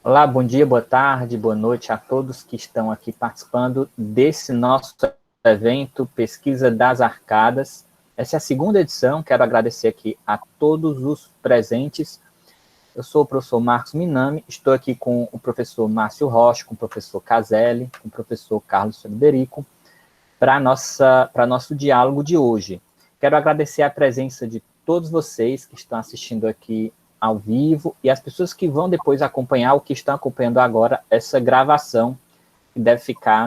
Olá, bom dia, boa tarde, boa noite a todos que estão aqui participando desse nosso evento Pesquisa das Arcadas. Essa é a segunda edição, quero agradecer aqui a todos os presentes. Eu sou o professor Marcos Minami, estou aqui com o professor Márcio Rocha, com o professor Caselli, com o professor Carlos Frederico, para nosso diálogo de hoje. Quero agradecer a presença de todos vocês que estão assistindo aqui ao vivo e as pessoas que vão depois acompanhar ou que estão acompanhando agora essa gravação que deve ficar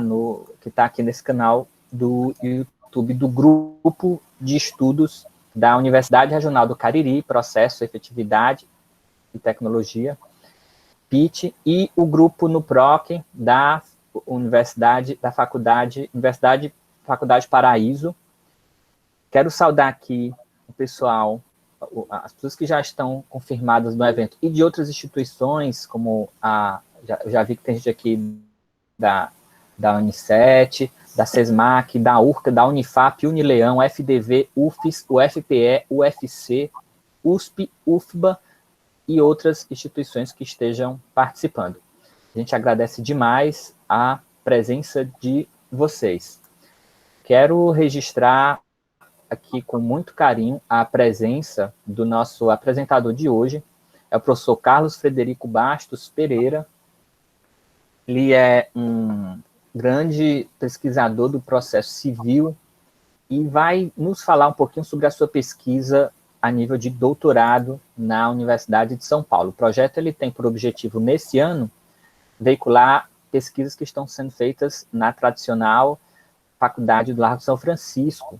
que está aqui nesse canal do YouTube do Grupo de Estudos da Universidade Regional do Cariri, Processo, Efetividade e Tecnologia, PIT, e o grupo no PROC da Faculdade Paraíso. Quero saudar aqui o pessoal, as pessoas que já estão confirmadas no evento, e de outras instituições, como já vi que tem gente aqui da Unicet, da SESMAC, da URCA, da Unifap, Unileão, FDV, UFES, UFPE, UFC, USP, UFBA e outras instituições que estejam participando. A gente agradece demais a presença de vocês. Quero registrar aqui com muito carinho a presença do nosso apresentador de hoje, é o professor Carlos Frederico Bastos Pereira. Ele é um grande pesquisador do processo civil e vai nos falar um pouquinho sobre a sua pesquisa a nível de doutorado na Universidade de São Paulo. O projeto ele tem por objetivo, nesse ano, veicular pesquisas que estão sendo feitas na tradicional Faculdade do Largo de São Francisco,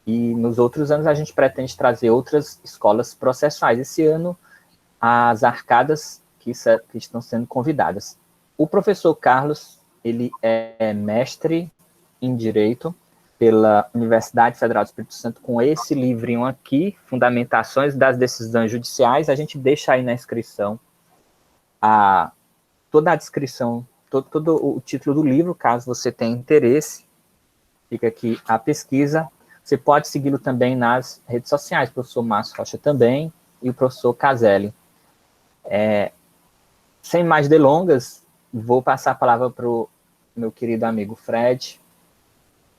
e nos outros anos a gente pretende trazer outras escolas processuais. Esse ano, as Arcadas que estão sendo convidadas. O professor Carlos, ele é mestre em Direito pela Universidade Federal do Espírito Santo, com esse livrinho aqui, Fundamentações das Decisões Judiciais. A gente deixa aí na inscrição toda a descrição, todo o título do livro, caso você tenha interesse. Fica aqui a pesquisa. Você pode segui-lo também nas redes sociais, o professor Márcio Rocha também, e o professor Caselli. Sem mais delongas, vou passar a palavra para o meu querido amigo Fred.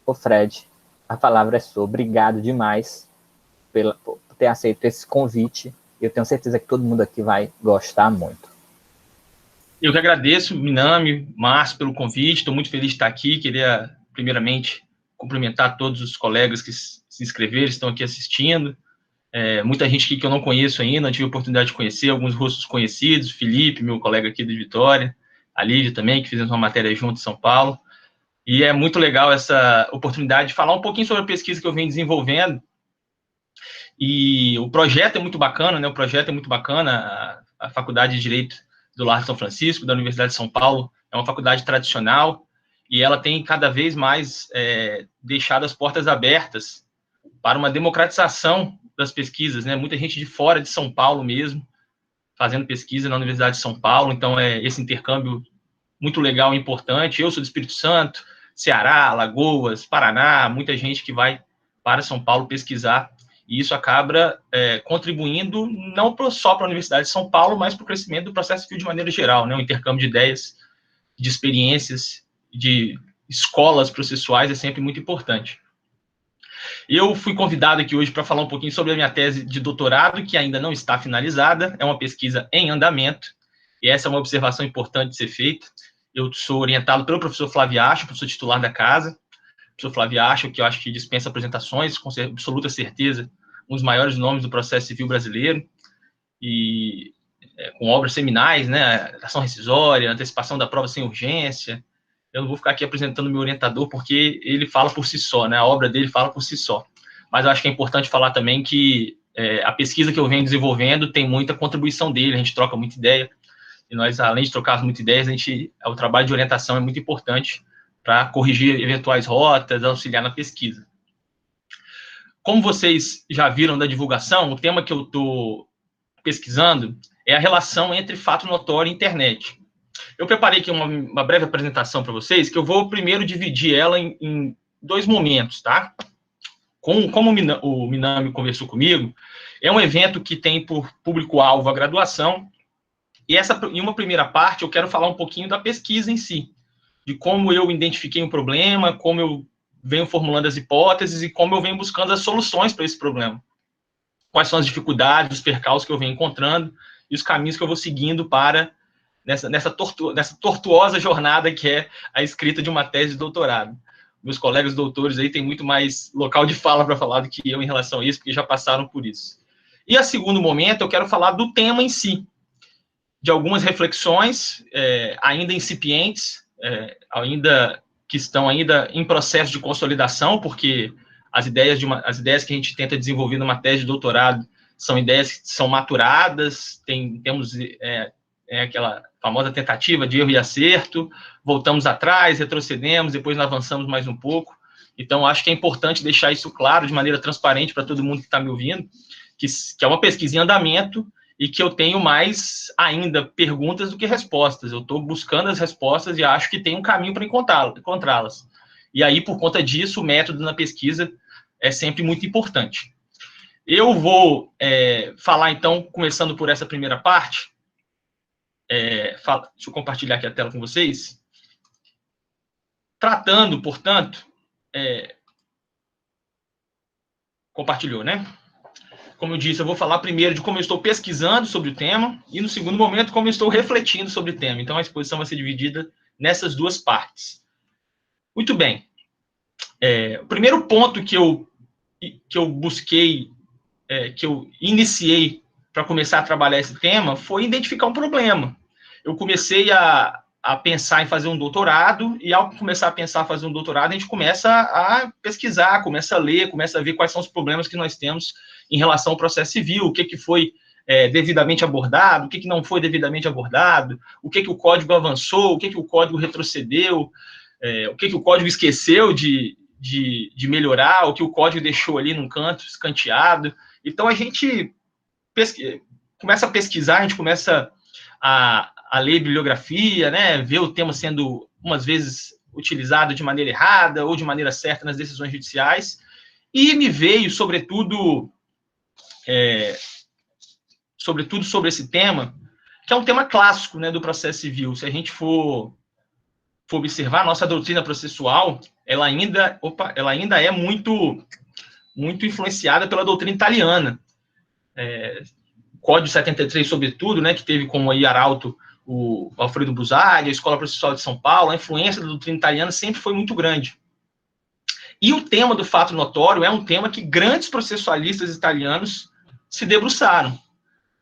Ô Fred, a palavra é sua. Obrigado demais por ter aceito esse convite. Eu tenho certeza que todo mundo aqui vai gostar muito. Eu que agradeço, Minami, Márcio, pelo convite. Estou muito feliz de estar aqui. Queria, primeiramente, cumprimentar todos os colegas que se inscreveram, estão aqui assistindo. Muita gente aqui que eu não conheço ainda, não tive a oportunidade de conhecer, alguns rostos conhecidos, Felipe, meu colega aqui de Vitória, a Lívia também, que fizemos uma matéria junto em São Paulo. E é muito legal essa oportunidade de falar um pouquinho sobre a pesquisa que eu venho desenvolvendo. E o projeto é muito bacana, né? O projeto é muito bacana. A Faculdade de Direito do Largo de São Francisco, da Universidade de São Paulo, é uma faculdade tradicional, e ela tem cada vez mais deixado as portas abertas para uma democratização das pesquisas, né? Muita gente de fora de São Paulo mesmo, fazendo pesquisa na Universidade de São Paulo, então esse intercâmbio muito legal e importante. Eu sou do Espírito Santo, Ceará, Alagoas, Paraná, muita gente que vai para São Paulo pesquisar, e isso acaba contribuindo não só para a Universidade de São Paulo, mas para o crescimento do processo civil de maneira geral, né? O intercâmbio de ideias, de experiências, de escolas processuais é sempre muito importante. Eu fui convidado aqui hoje para falar um pouquinho sobre a minha tese de doutorado, que ainda não está finalizada, é uma pesquisa em andamento, e essa é uma observação importante de ser feita. Eu sou orientado pelo professor Flávio Acho, professor titular da casa, professor Flávio Acho, que eu acho que dispensa apresentações, com absoluta certeza, um dos maiores nomes do processo civil brasileiro, e com obras seminais, né, ação rescisória, antecipação da prova sem urgência. Eu não vou ficar aqui apresentando meu orientador, porque ele fala por si só, né? A obra dele fala por si só. Mas eu acho que é importante falar também que a pesquisa que eu venho desenvolvendo tem muita contribuição dele, a gente troca muita ideia, e nós, além de trocar muita ideia, o trabalho de orientação é muito importante para corrigir eventuais rotas, auxiliar na pesquisa. Como vocês já viram da divulgação, o tema que eu estou pesquisando é a relação entre fato notório e internet. Eu preparei aqui uma breve apresentação para vocês, que eu vou primeiro dividir ela em dois momentos, tá? Como o Minami conversou comigo, é um evento que tem por público-alvo a graduação, em uma primeira parte, eu quero falar um pouquinho da pesquisa em si, de como eu identifiquei um problema, como eu venho formulando as hipóteses e como eu venho buscando as soluções para esse problema. Quais são as dificuldades, os percalços que eu venho encontrando e os caminhos que eu vou seguindo para nessa tortuosa jornada que é a escrita de uma tese de doutorado. Meus colegas doutores aí têm muito mais local de fala para falar do que eu em relação a isso, porque já passaram por isso. E a segundo momento, eu quero falar do tema em si, de algumas reflexões ainda incipientes, ainda que estão ainda em processo de consolidação, porque as ideias que a gente tenta desenvolver numa tese de doutorado são ideias que são maturadas, temos aquela famosa tentativa de erro e acerto, voltamos atrás, retrocedemos, depois avançamos mais um pouco. Então, acho que é importante deixar isso claro, de maneira transparente para todo mundo que está me ouvindo, que é uma pesquisa em andamento e que eu tenho mais ainda perguntas do que respostas. Eu estou buscando as respostas e acho que tem um caminho para encontrá-las. E aí, por conta disso, o método na pesquisa é sempre muito importante. Eu vou falar, então, começando por essa primeira parte. Deixa eu compartilhar aqui a tela com vocês. Tratando, portanto... compartilhou, né? Como eu disse, eu vou falar primeiro de como eu estou pesquisando sobre o tema e, no segundo momento, como eu estou refletindo sobre o tema. Então, a exposição vai ser dividida nessas duas partes. Muito bem. O primeiro ponto que eu busquei, que eu iniciei para começar a trabalhar esse tema foi identificar um problema. Eu comecei a pensar em fazer um doutorado, e ao começar a pensar em fazer um doutorado, a gente começa a pesquisar, começa a ler, começa a ver quais são os problemas que nós temos em relação ao processo civil, o que foi devidamente abordado, o que não foi devidamente abordado, o que o código avançou, o que o código retrocedeu, o que o código esqueceu de melhorar, o que o código deixou ali num canto, escanteado. Então, a gente começa a pesquisar, a gente começa a ler bibliografia, né, ver o tema sendo, umas vezes, utilizado de maneira errada ou de maneira certa nas decisões judiciais, e me veio, sobretudo sobre esse tema, que é um tema clássico, né, do processo civil. Se a gente for observar, a nossa doutrina processual, ela ainda é muito influenciada pela doutrina italiana. Código 73, sobretudo, né, que teve como aí arauto o Alfredo Busaglia, a Escola Processual de São Paulo, a influência da doutrina italiana sempre foi muito grande. E o tema do fato notório é um tema que grandes processualistas italianos se debruçaram.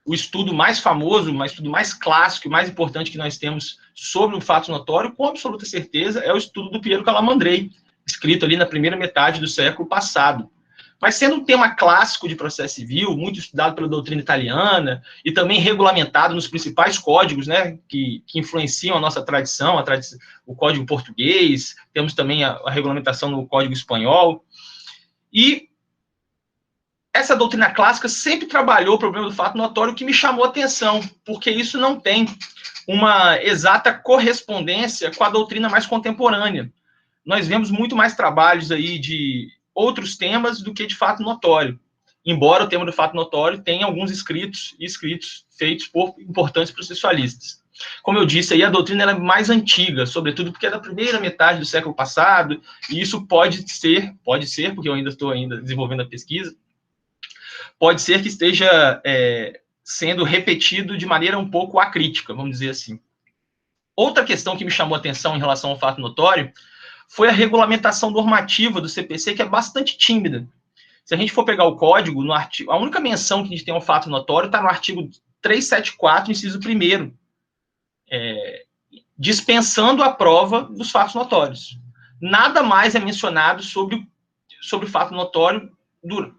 O estudo mais famoso, o estudo mais clássico e mais importante que nós temos sobre o fato notório, com absoluta certeza, é o estudo do Piero Calamandrei, escrito ali na primeira metade do século passado. Mas sendo um tema clássico de processo civil, muito estudado pela doutrina italiana e também regulamentado nos principais códigos, né, que influenciam a nossa tradição, o código português, temos também a regulamentação no código espanhol. E essa doutrina clássica sempre trabalhou o problema do fato notório, que me chamou a atenção, porque isso não tem uma exata correspondência com a doutrina mais contemporânea. Nós vemos muito mais trabalhos aí de outros temas do que de fato notório, embora o tema do fato notório tenha alguns escritos feitos por importantes processualistas. Como eu disse, aí a doutrina é mais antiga, sobretudo porque é da primeira metade do século passado, e isso pode ser, porque eu ainda estou desenvolvendo a pesquisa, pode ser que esteja sendo repetido de maneira um pouco acrítica, vamos dizer assim. Outra questão que me chamou a atenção em relação ao fato notório foi a regulamentação normativa do CPC, que é bastante tímida. Se a gente for pegar o código, no artigo, a única menção que a gente tem ao fato notório está no artigo 374, inciso 1º, dispensando a prova dos fatos notórios. Nada mais é mencionado sobre o fato notório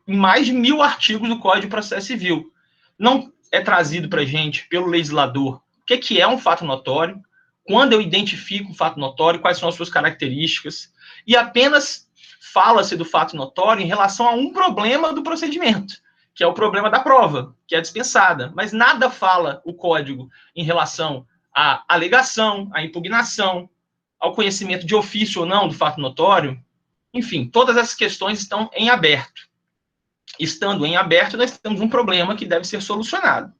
em mais de 1000 artigos do Código de Processo Civil. Não é trazido para a gente, pelo legislador, o que é um fato notório, quando eu identifico um fato notório, quais são as suas características, e apenas fala-se do fato notório em relação a um problema do procedimento, que é o problema da prova, que é dispensada. Mas nada fala o Código em relação à alegação, à impugnação, ao conhecimento de ofício ou não do fato notório. Enfim, todas essas questões estão em aberto. Estando em aberto, nós temos um problema que deve ser solucionado.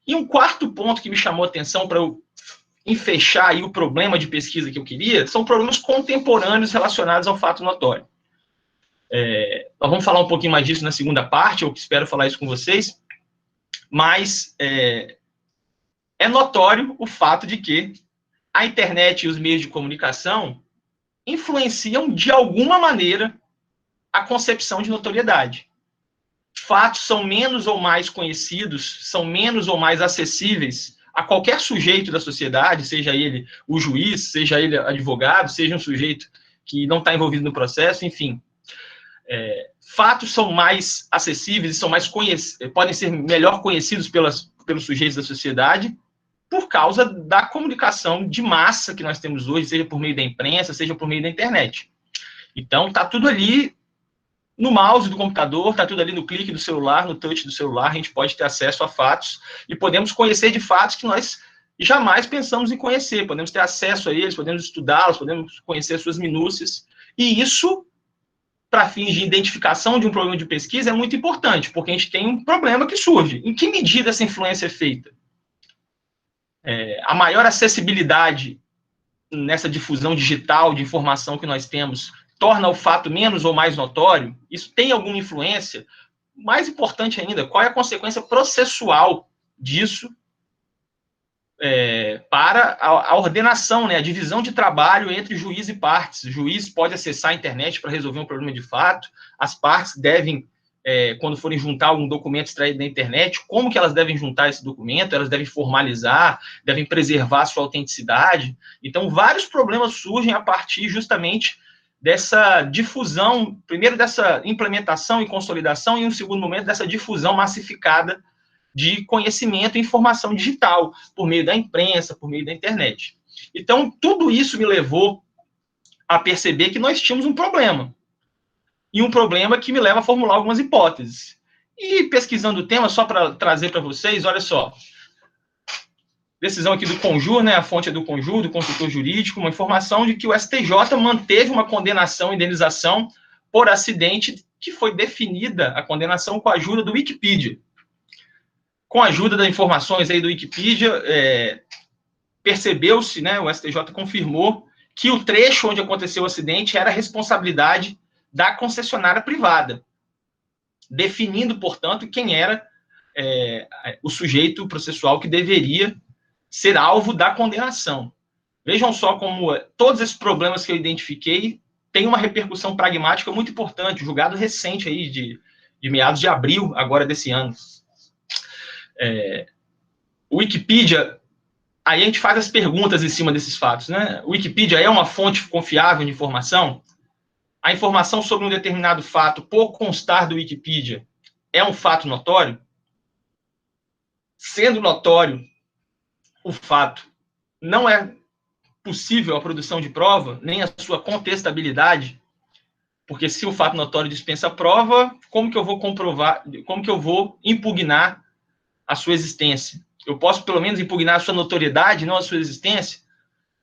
E um quarto ponto que me chamou a atenção para eu fechar aí o problema de pesquisa que eu queria, são problemas contemporâneos relacionados ao fato notório. Nós vamos falar um pouquinho mais disso na segunda parte, eu espero falar isso com vocês, mas é notório o fato de que a internet e os meios de comunicação influenciam, de alguma maneira, a concepção de notoriedade. Fatos são menos ou mais conhecidos, são menos ou mais acessíveis a qualquer sujeito da sociedade, seja ele o juiz, seja ele advogado, seja um sujeito que não está envolvido no processo, enfim. Fatos são mais acessíveis, são mais podem ser melhor conhecidos pelos sujeitos da sociedade, por causa da comunicação de massa que nós temos hoje, seja por meio da imprensa, seja por meio da internet. Então, está tudo ali no mouse do computador, está tudo ali no clique do celular, no touch do celular, a gente pode ter acesso a fatos e podemos conhecer de fatos que nós jamais pensamos em conhecer, podemos ter acesso a eles, podemos estudá-los, podemos conhecer suas minúcias, e isso, para fins de identificação de um problema de pesquisa, é muito importante, porque a gente tem um problema que surge. Em que medida essa influência é feita? A maior acessibilidade nessa difusão digital de informação que nós temos torna o fato menos ou mais notório? Isso tem alguma influência? Mais importante ainda, qual é a consequência processual disso para a ordenação, né, a divisão de trabalho entre juiz e partes? O juiz pode acessar a internet para resolver um problema de fato, as partes devem, quando forem juntar algum documento extraído da internet, como que elas devem juntar esse documento? Elas devem formalizar, devem preservar a sua autenticidade. Então, vários problemas surgem a partir justamente dessa difusão, primeiro dessa implementação e consolidação, e em um segundo momento dessa difusão massificada de conhecimento e informação digital, por meio da imprensa, por meio da internet. Então, tudo isso me levou a perceber que nós tínhamos um problema. E um problema que me leva a formular algumas hipóteses. E pesquisando o tema, só para trazer para vocês, olha só. Decisão aqui do Conjur, né, a fonte é do Conjur, do consultor jurídico, uma informação de que o STJ manteve uma condenação e indenização por acidente que foi definida, a condenação, com a ajuda do Wikipedia. Com a ajuda das informações aí do Wikipedia, percebeu-se, né, o STJ confirmou que o trecho onde aconteceu o acidente era responsabilidade da concessionária privada, definindo, portanto, quem era o sujeito processual que deveria ser alvo da condenação. Vejam só como todos esses problemas que eu identifiquei têm uma repercussão pragmática muito importante, um julgado recente aí de meados de abril, agora desse ano. O Wikipedia, aí a gente faz as perguntas em cima desses fatos, né? O Wikipedia é uma fonte confiável de informação? A informação sobre um determinado fato, por constar do Wikipedia, é um fato notório? Sendo notório o fato, não é possível a produção de prova, nem a sua contestabilidade, porque se o fato notório dispensa a prova, como que eu vou comprovar, como que eu vou impugnar a sua existência? Eu posso, pelo menos, impugnar a sua notoriedade, não a sua existência?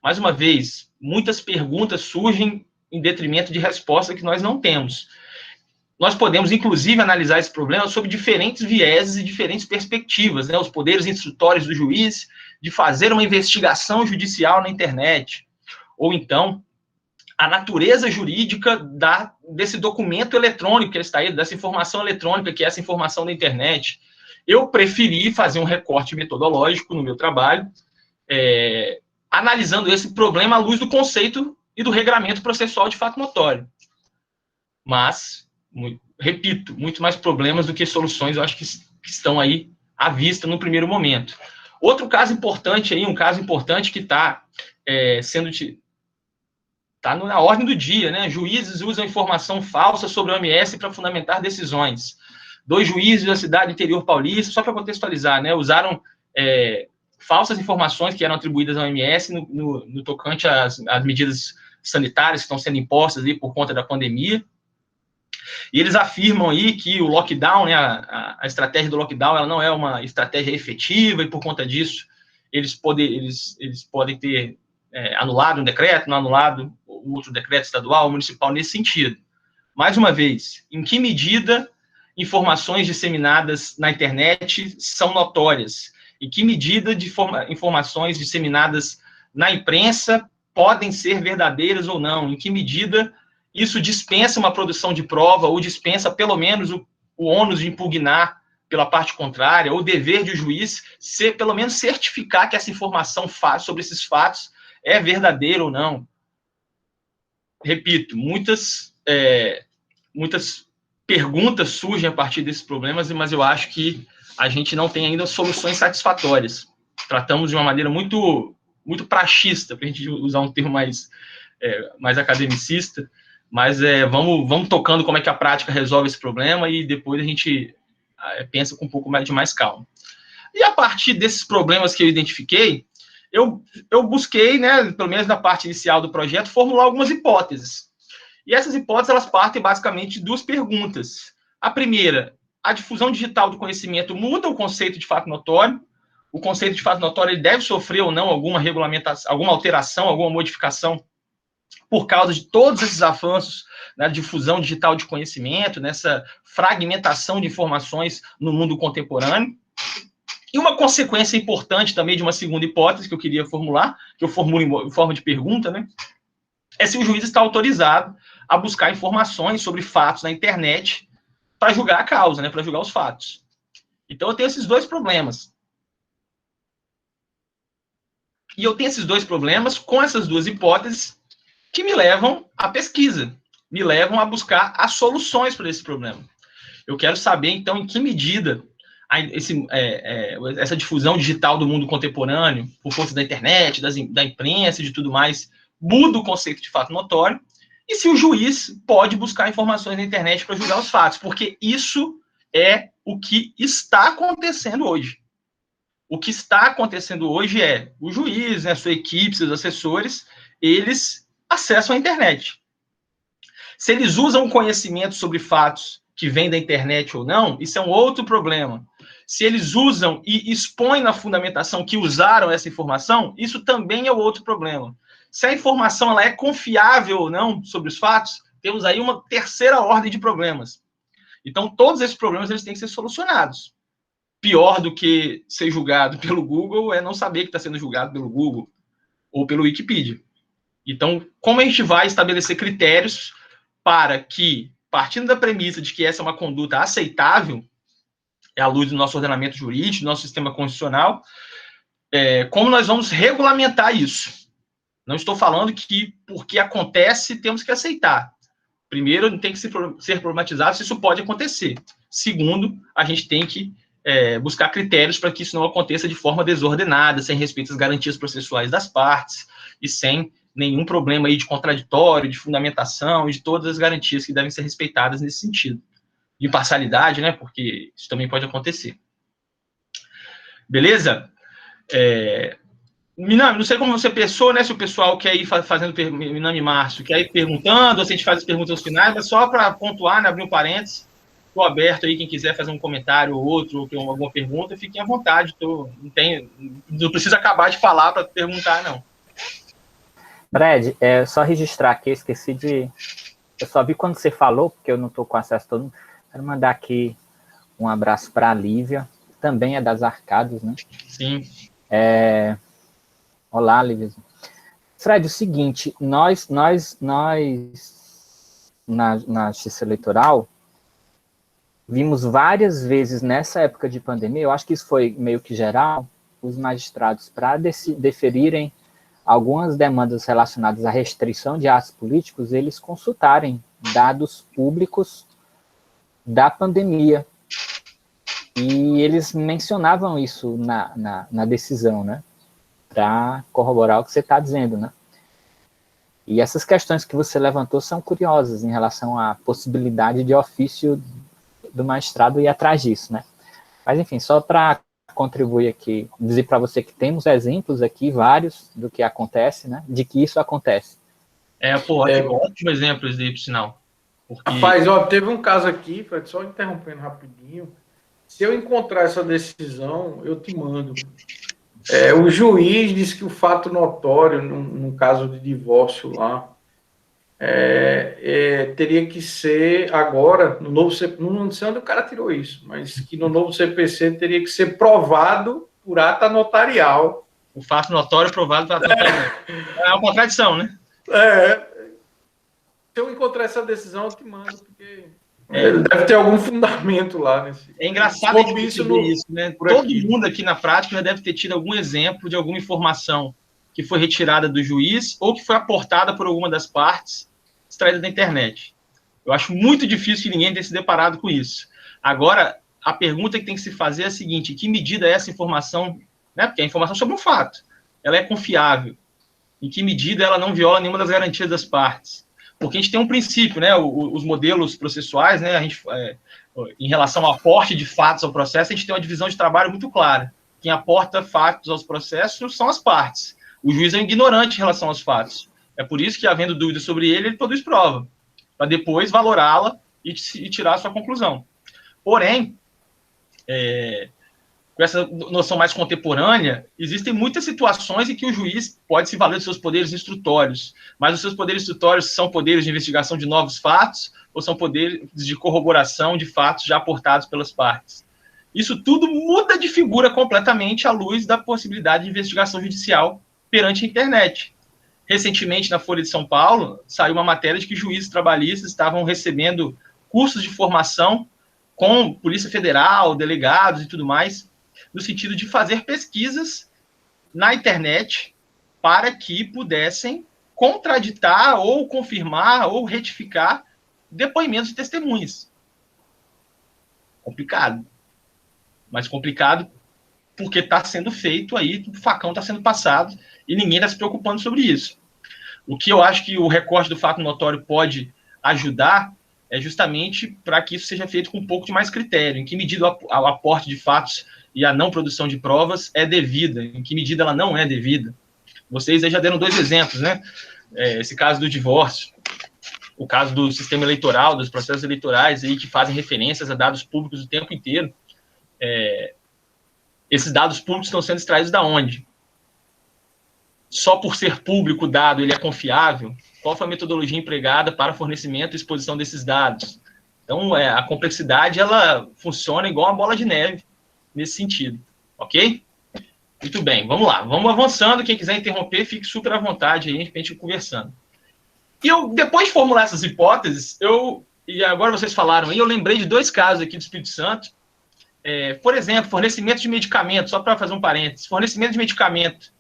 Mais uma vez, muitas perguntas surgem em detrimento de resposta que nós não temos. Nós podemos, inclusive, analisar esse problema sob diferentes vieses e diferentes perspectivas, né? Os poderes instrutórios do juiz de fazer uma investigação judicial na internet, ou então a natureza jurídica desse documento eletrônico que está aí, dessa informação eletrônica, que é essa informação da internet. Eu preferi fazer um recorte metodológico no meu trabalho, analisando esse problema à luz do conceito e do regramento processual de fato notório. Mas, repito, muito mais problemas do que soluções, eu acho que estão aí à vista no primeiro momento. Outro caso importante aí, um caso importante que está está na ordem do dia, né? Juízes usam informação falsa sobre o OMS para fundamentar decisões. 2 juízes da cidade interior paulista, só para contextualizar, né? Usaram falsas informações que eram atribuídas ao OMS no tocante às medidas sanitárias que estão sendo impostas aí por conta da pandemia. E eles afirmam aí que o lockdown, né, a estratégia do lockdown, ela não é uma estratégia efetiva, e por conta disso eles podem ter anulado um decreto, não anulado o outro decreto estadual, municipal, nesse sentido. Mais uma vez, em que medida informações disseminadas na internet são notórias? Em que medida de informações disseminadas na imprensa podem ser verdadeiras ou não? Em que medida isso dispensa uma produção de prova ou dispensa, pelo menos, o ônus de impugnar pela parte contrária, ou o dever de o juiz ser, pelo menos, certificar que essa informação sobre esses fatos é verdadeira ou não? Repito, muitas perguntas surgem a partir desses problemas, mas eu acho que a gente não tem ainda soluções satisfatórias. Tratamos de uma maneira muito praxista, para a gente usar um termo mais academicista, mas vamos tocando como é que a prática resolve esse problema e depois a gente pensa com um pouco mais de mais calma. E a partir desses problemas que eu identifiquei, eu busquei, né, pelo menos na parte inicial do projeto, formular algumas hipóteses. E essas hipóteses, elas partem basicamente de duas perguntas. A primeira, a difusão digital do conhecimento muda o conceito de fato notório? O conceito de fato notório ele deve sofrer ou não alguma regulamentação, alguma alteração, alguma modificação por causa de todos esses avanços na difusão digital de conhecimento, nessa fragmentação de informações no mundo contemporâneo? E uma consequência importante também de uma segunda hipótese que eu queria formular, que eu formulo em forma de pergunta, né, é se o juiz está autorizado a buscar informações sobre fatos na internet para julgar a causa, né, para julgar os fatos. Então, eu tenho esses dois problemas. E eu tenho esses dois problemas com essas duas hipóteses que me levam à pesquisa, me levam a buscar as soluções para esse problema. Eu quero saber, então, em que medida essa difusão digital do mundo contemporâneo, por força da internet, da imprensa e de tudo mais, muda o conceito de fato notório, e se o juiz pode buscar informações na internet para julgar os fatos, porque isso é o que está acontecendo hoje. O que está acontecendo hoje é o juiz, né, sua equipe, seus assessores, eles acessam a internet. Se eles usam conhecimento sobre fatos que vem da internet ou não, isso é um outro problema. Se eles usam e expõem na fundamentação que usaram essa informação, isso também é outro problema. Se a informação ela é confiável ou não sobre os fatos, temos aí uma terceira ordem de problemas. Então, todos esses problemas eles têm que ser solucionados. Pior do que ser julgado pelo Google é não saber que está sendo julgado pelo Google ou pelo Wikipedia. Então, como a gente vai estabelecer critérios para que, partindo da premissa de que essa é uma conduta aceitável, à luz do nosso ordenamento jurídico, do nosso sistema constitucional, como nós vamos regulamentar isso? Não estou falando que, porque acontece, temos que aceitar. Primeiro, tem que ser problematizado se isso pode acontecer. Segundo, a gente tem que buscar critérios para que isso não aconteça de forma desordenada, sem respeito às garantias processuais das partes e sem nenhum problema aí de contraditório, de fundamentação e de todas as garantias que devem ser respeitadas nesse sentido. De imparcialidade, né? Porque isso também pode acontecer. Beleza? Minami, não sei como você pensou, né? Se o pessoal quer ir fazendo, Minami e Márcio, quer ir perguntando, ou se a gente faz as perguntas aos finais, mas só para pontuar, né, abrir um parênteses, estou aberto aí, quem quiser fazer um comentário ou outro, ou alguma pergunta, fiquem à vontade. Não precisa acabar de falar para perguntar, não. Brad, só registrar aqui, esqueci de... Eu só vi quando você falou, porque eu não estou com acesso a todo mundo. Quero mandar aqui um abraço para a Lívia, também é das Arcadas, né? Sim. Olá, Lívia. Fred, o seguinte, nós na Justiça Eleitoral, vimos várias vezes nessa época de pandemia, eu acho que isso foi meio que geral, os magistrados, para deferirem algumas demandas relacionadas à restrição de atos políticos, eles consultarem dados públicos da pandemia. E eles mencionavam isso na decisão, né? Para corroborar o que você está dizendo, né? E essas questões que você levantou são curiosas em relação à possibilidade de ofício do magistrado ir atrás disso, né? Mas, enfim, só para contribuir aqui, dizer para você que temos exemplos aqui, vários, do que acontece, né? De que isso acontece. Ótimo exemplo esse aí, por sinal. Porque... Rapaz, teve um caso aqui, só interrompendo rapidinho, se eu encontrar essa decisão, eu te mando. O juiz disse que o fato notório, num caso de divórcio lá, teria que ser agora, no novo CPC, não sei onde o cara tirou isso, mas que no novo CPC teria que ser provado por ata notarial. O fato notório provado pela notarial. É uma contradição, né? Se eu encontrar essa decisão, eu te mando, porque deve ter algum fundamento lá nesse. É engraçado a gente perceber isso, né? Todo mundo aqui na prática já deve ter tido algum exemplo de alguma informação que foi retirada do juiz ou que foi aportada por alguma das partes extraída da internet. Eu acho muito difícil que ninguém tenha se deparado com isso. Agora, a pergunta que tem que se fazer é a seguinte: em que medida essa informação, né? Porque a informação sobre um fato, ela é confiável. Em que medida ela não viola nenhuma das garantias das partes? Porque a gente tem um princípio, né? Os modelos processuais, né? Em relação ao aporte de fatos ao processo, a gente tem uma divisão de trabalho muito clara. Quem aporta fatos aos processos são as partes. O juiz é um ignorante em relação aos fatos. É por isso que, havendo dúvida sobre ele produz prova, para depois valorá-la e tirar a sua conclusão. Porém, com essa noção mais contemporânea, existem muitas situações em que o juiz pode se valer dos seus poderes instrutórios, mas os seus poderes instrutórios são poderes de investigação de novos fatos ou são poderes de corroboração de fatos já aportados pelas partes. Isso tudo muda de figura completamente à luz da possibilidade de investigação judicial perante a internet. Recentemente, na Folha de São Paulo, saiu uma matéria de que juízes trabalhistas estavam recebendo cursos de formação com Polícia Federal, delegados e tudo mais, no sentido de fazer pesquisas na internet para que pudessem contraditar ou confirmar ou retificar depoimentos de testemunhas. Complicado. Mas complicado porque está sendo feito aí, o facão está sendo passado e ninguém está se preocupando sobre isso. O que eu acho que o recorte do fato notório pode ajudar é justamente para que isso seja feito com um pouco de mais critério. Em que medida o aporte de fatos e a não produção de provas é devida, em que medida ela não é devida. Vocês aí já deram 2 exemplos, né? Esse caso do divórcio, o caso do sistema eleitoral, dos processos eleitorais aí que fazem referências a dados públicos o tempo inteiro. Esses dados públicos estão sendo extraídos da onde? Só por ser público o dado, ele é confiável? Qual foi a metodologia empregada para fornecimento e exposição desses dados? Então, a complexidade, ela funciona igual uma bola de neve nesse sentido, ok? Muito bem, vamos lá, vamos avançando. Quem quiser interromper, fique super à vontade aí, a gente conversando. E depois de formular essas hipóteses, e agora vocês falaram aí, eu lembrei de 2 casos aqui do Espírito Santo. Por exemplo, fornecimento de medicamento, só para fazer um parênteses, fornecimento de medicamento.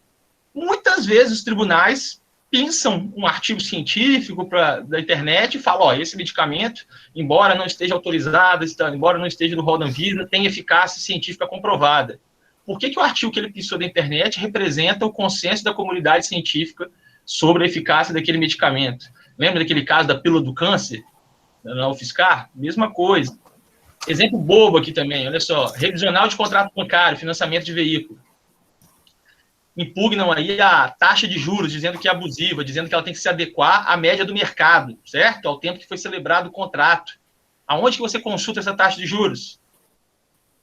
Muitas vezes os tribunais pinçam um artigo científico da internet e falam, esse medicamento, embora não esteja autorizado, embora não esteja no rol da Anvisa, tem eficácia científica comprovada. Por que o artigo que ele pinçou da internet representa o consenso da comunidade científica sobre a eficácia daquele medicamento? Lembra daquele caso da pílula do câncer, da UFSCar? Mesma coisa. Exemplo bobo aqui também, olha só, revisional de contrato bancário, financiamento de veículo. Impugnam aí a taxa de juros, dizendo que é abusiva, dizendo que ela tem que se adequar à média do mercado, certo? Ao tempo que foi celebrado o contrato. Aonde que você consulta essa taxa de juros?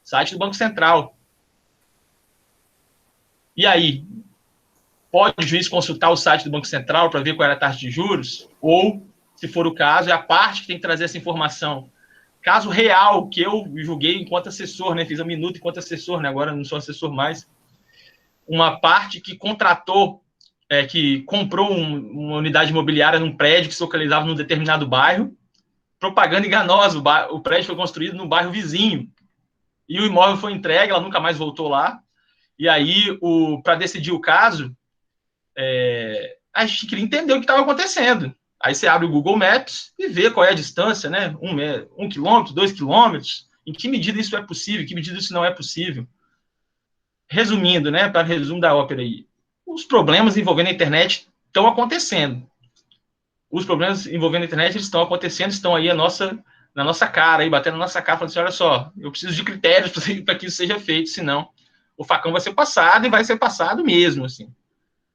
Site do Banco Central. E aí? Pode o juiz consultar o site do Banco Central para ver qual era a taxa de juros? Ou, se for o caso, é a parte que tem que trazer essa informação. Caso real, que eu julguei enquanto assessor, né? Fiz a minuta enquanto assessor, né? Agora não sou assessor mais. Uma parte que contratou, que comprou uma unidade imobiliária num prédio que se localizava num determinado bairro, propaganda enganosa, o prédio foi construído no bairro vizinho, e o imóvel foi entregue, ela nunca mais voltou lá, e aí, para decidir o caso, a gente queria entender o que estava acontecendo. Aí você abre o Google Maps e vê qual é a distância, né? 1 quilômetro, 2 quilômetros, em que medida isso é possível, em que medida isso não é possível. Resumindo, né, para o resumo da ópera aí, os problemas envolvendo a internet estão acontecendo. Os problemas envolvendo a internet eles estão acontecendo, estão aí na nossa cara, aí, batendo na nossa cara, falando assim, olha só, eu preciso de critérios para que isso seja feito, senão o facão vai ser passado e vai ser passado mesmo, assim,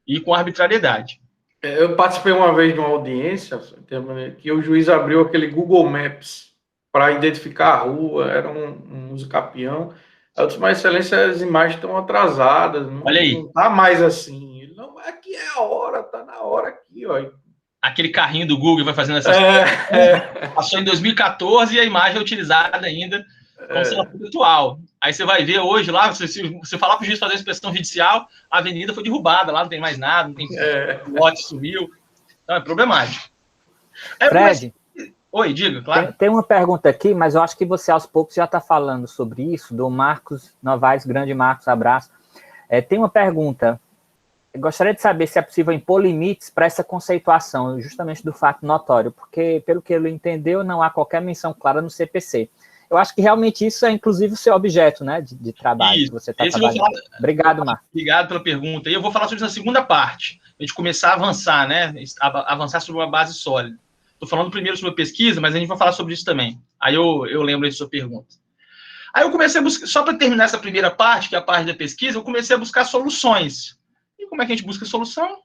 e com arbitrariedade. Eu participei uma vez de uma audiência que o juiz abriu aquele Google Maps para identificar a rua, era um usucapião. Eu disse, mas excelência, as imagens estão atrasadas, não tá mais assim. Ele, não, aqui é a hora, tá na hora aqui, ó. Aquele carrinho do Google vai fazendo essas coisas. Passou em 2014 e a imagem é utilizada ainda como se ela fosse atual. Aí você vai ver hoje lá, você falar para o juiz fazer a inspeção judicial, a avenida foi derrubada, lá não tem mais nada, não tem lote, sumiu. Então é problemático. Fred, oi, diga, claro. Tem uma pergunta aqui, mas eu acho que você aos poucos já está falando sobre isso, do Marcos Novaes, grande Marcos, abraço. Tem uma pergunta. Eu gostaria de saber se é possível impor limites para essa conceituação, justamente do fato notório, porque, pelo que ele entendeu, não há qualquer menção clara no CPC. Eu acho que realmente isso é, inclusive, o seu objeto, né, de trabalho isso, que você está trabalhando. Obrigado, Marcos. Obrigado pela pergunta. E eu vou falar sobre isso na segunda parte, a gente começar a avançar, né, avançar sobre uma base sólida. Estou falando primeiro sobre a pesquisa, mas a gente vai falar sobre isso também. Aí eu lembro da sua pergunta. Aí eu comecei a buscar, só para terminar essa primeira parte, que é a parte da pesquisa, eu comecei a buscar soluções. E como é que a gente busca solução?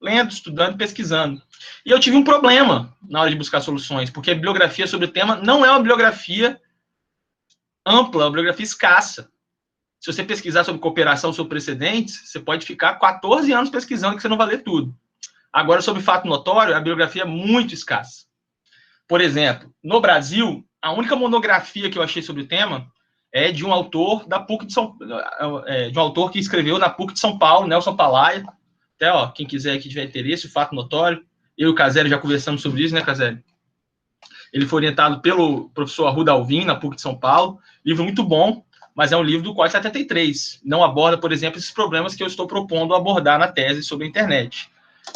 Lendo, estudando, pesquisando. E eu tive um problema na hora de buscar soluções, porque a bibliografia sobre o tema não é uma bibliografia ampla, é uma bibliografia escassa. Se você pesquisar sobre cooperação, sobre precedentes, você pode ficar 14 anos pesquisando que você não vai ler tudo. Agora, sobre fato notório, a bibliografia é muito escassa. Por exemplo, no Brasil, a única monografia que eu achei sobre o tema é de um autor da PUC de de um autor que escreveu na PUC de São Paulo, Nelson Palaia. Até, ó, quem quiser que tiver interesse, o fato notório. Eu e o Caselli já conversamos sobre isso, né, Caselli? Ele foi orientado pelo professor Arruda Alvim, na PUC de São Paulo. Livro muito bom, mas é um livro do Código 73. Não aborda, por exemplo, esses problemas que eu estou propondo abordar na tese sobre a internet.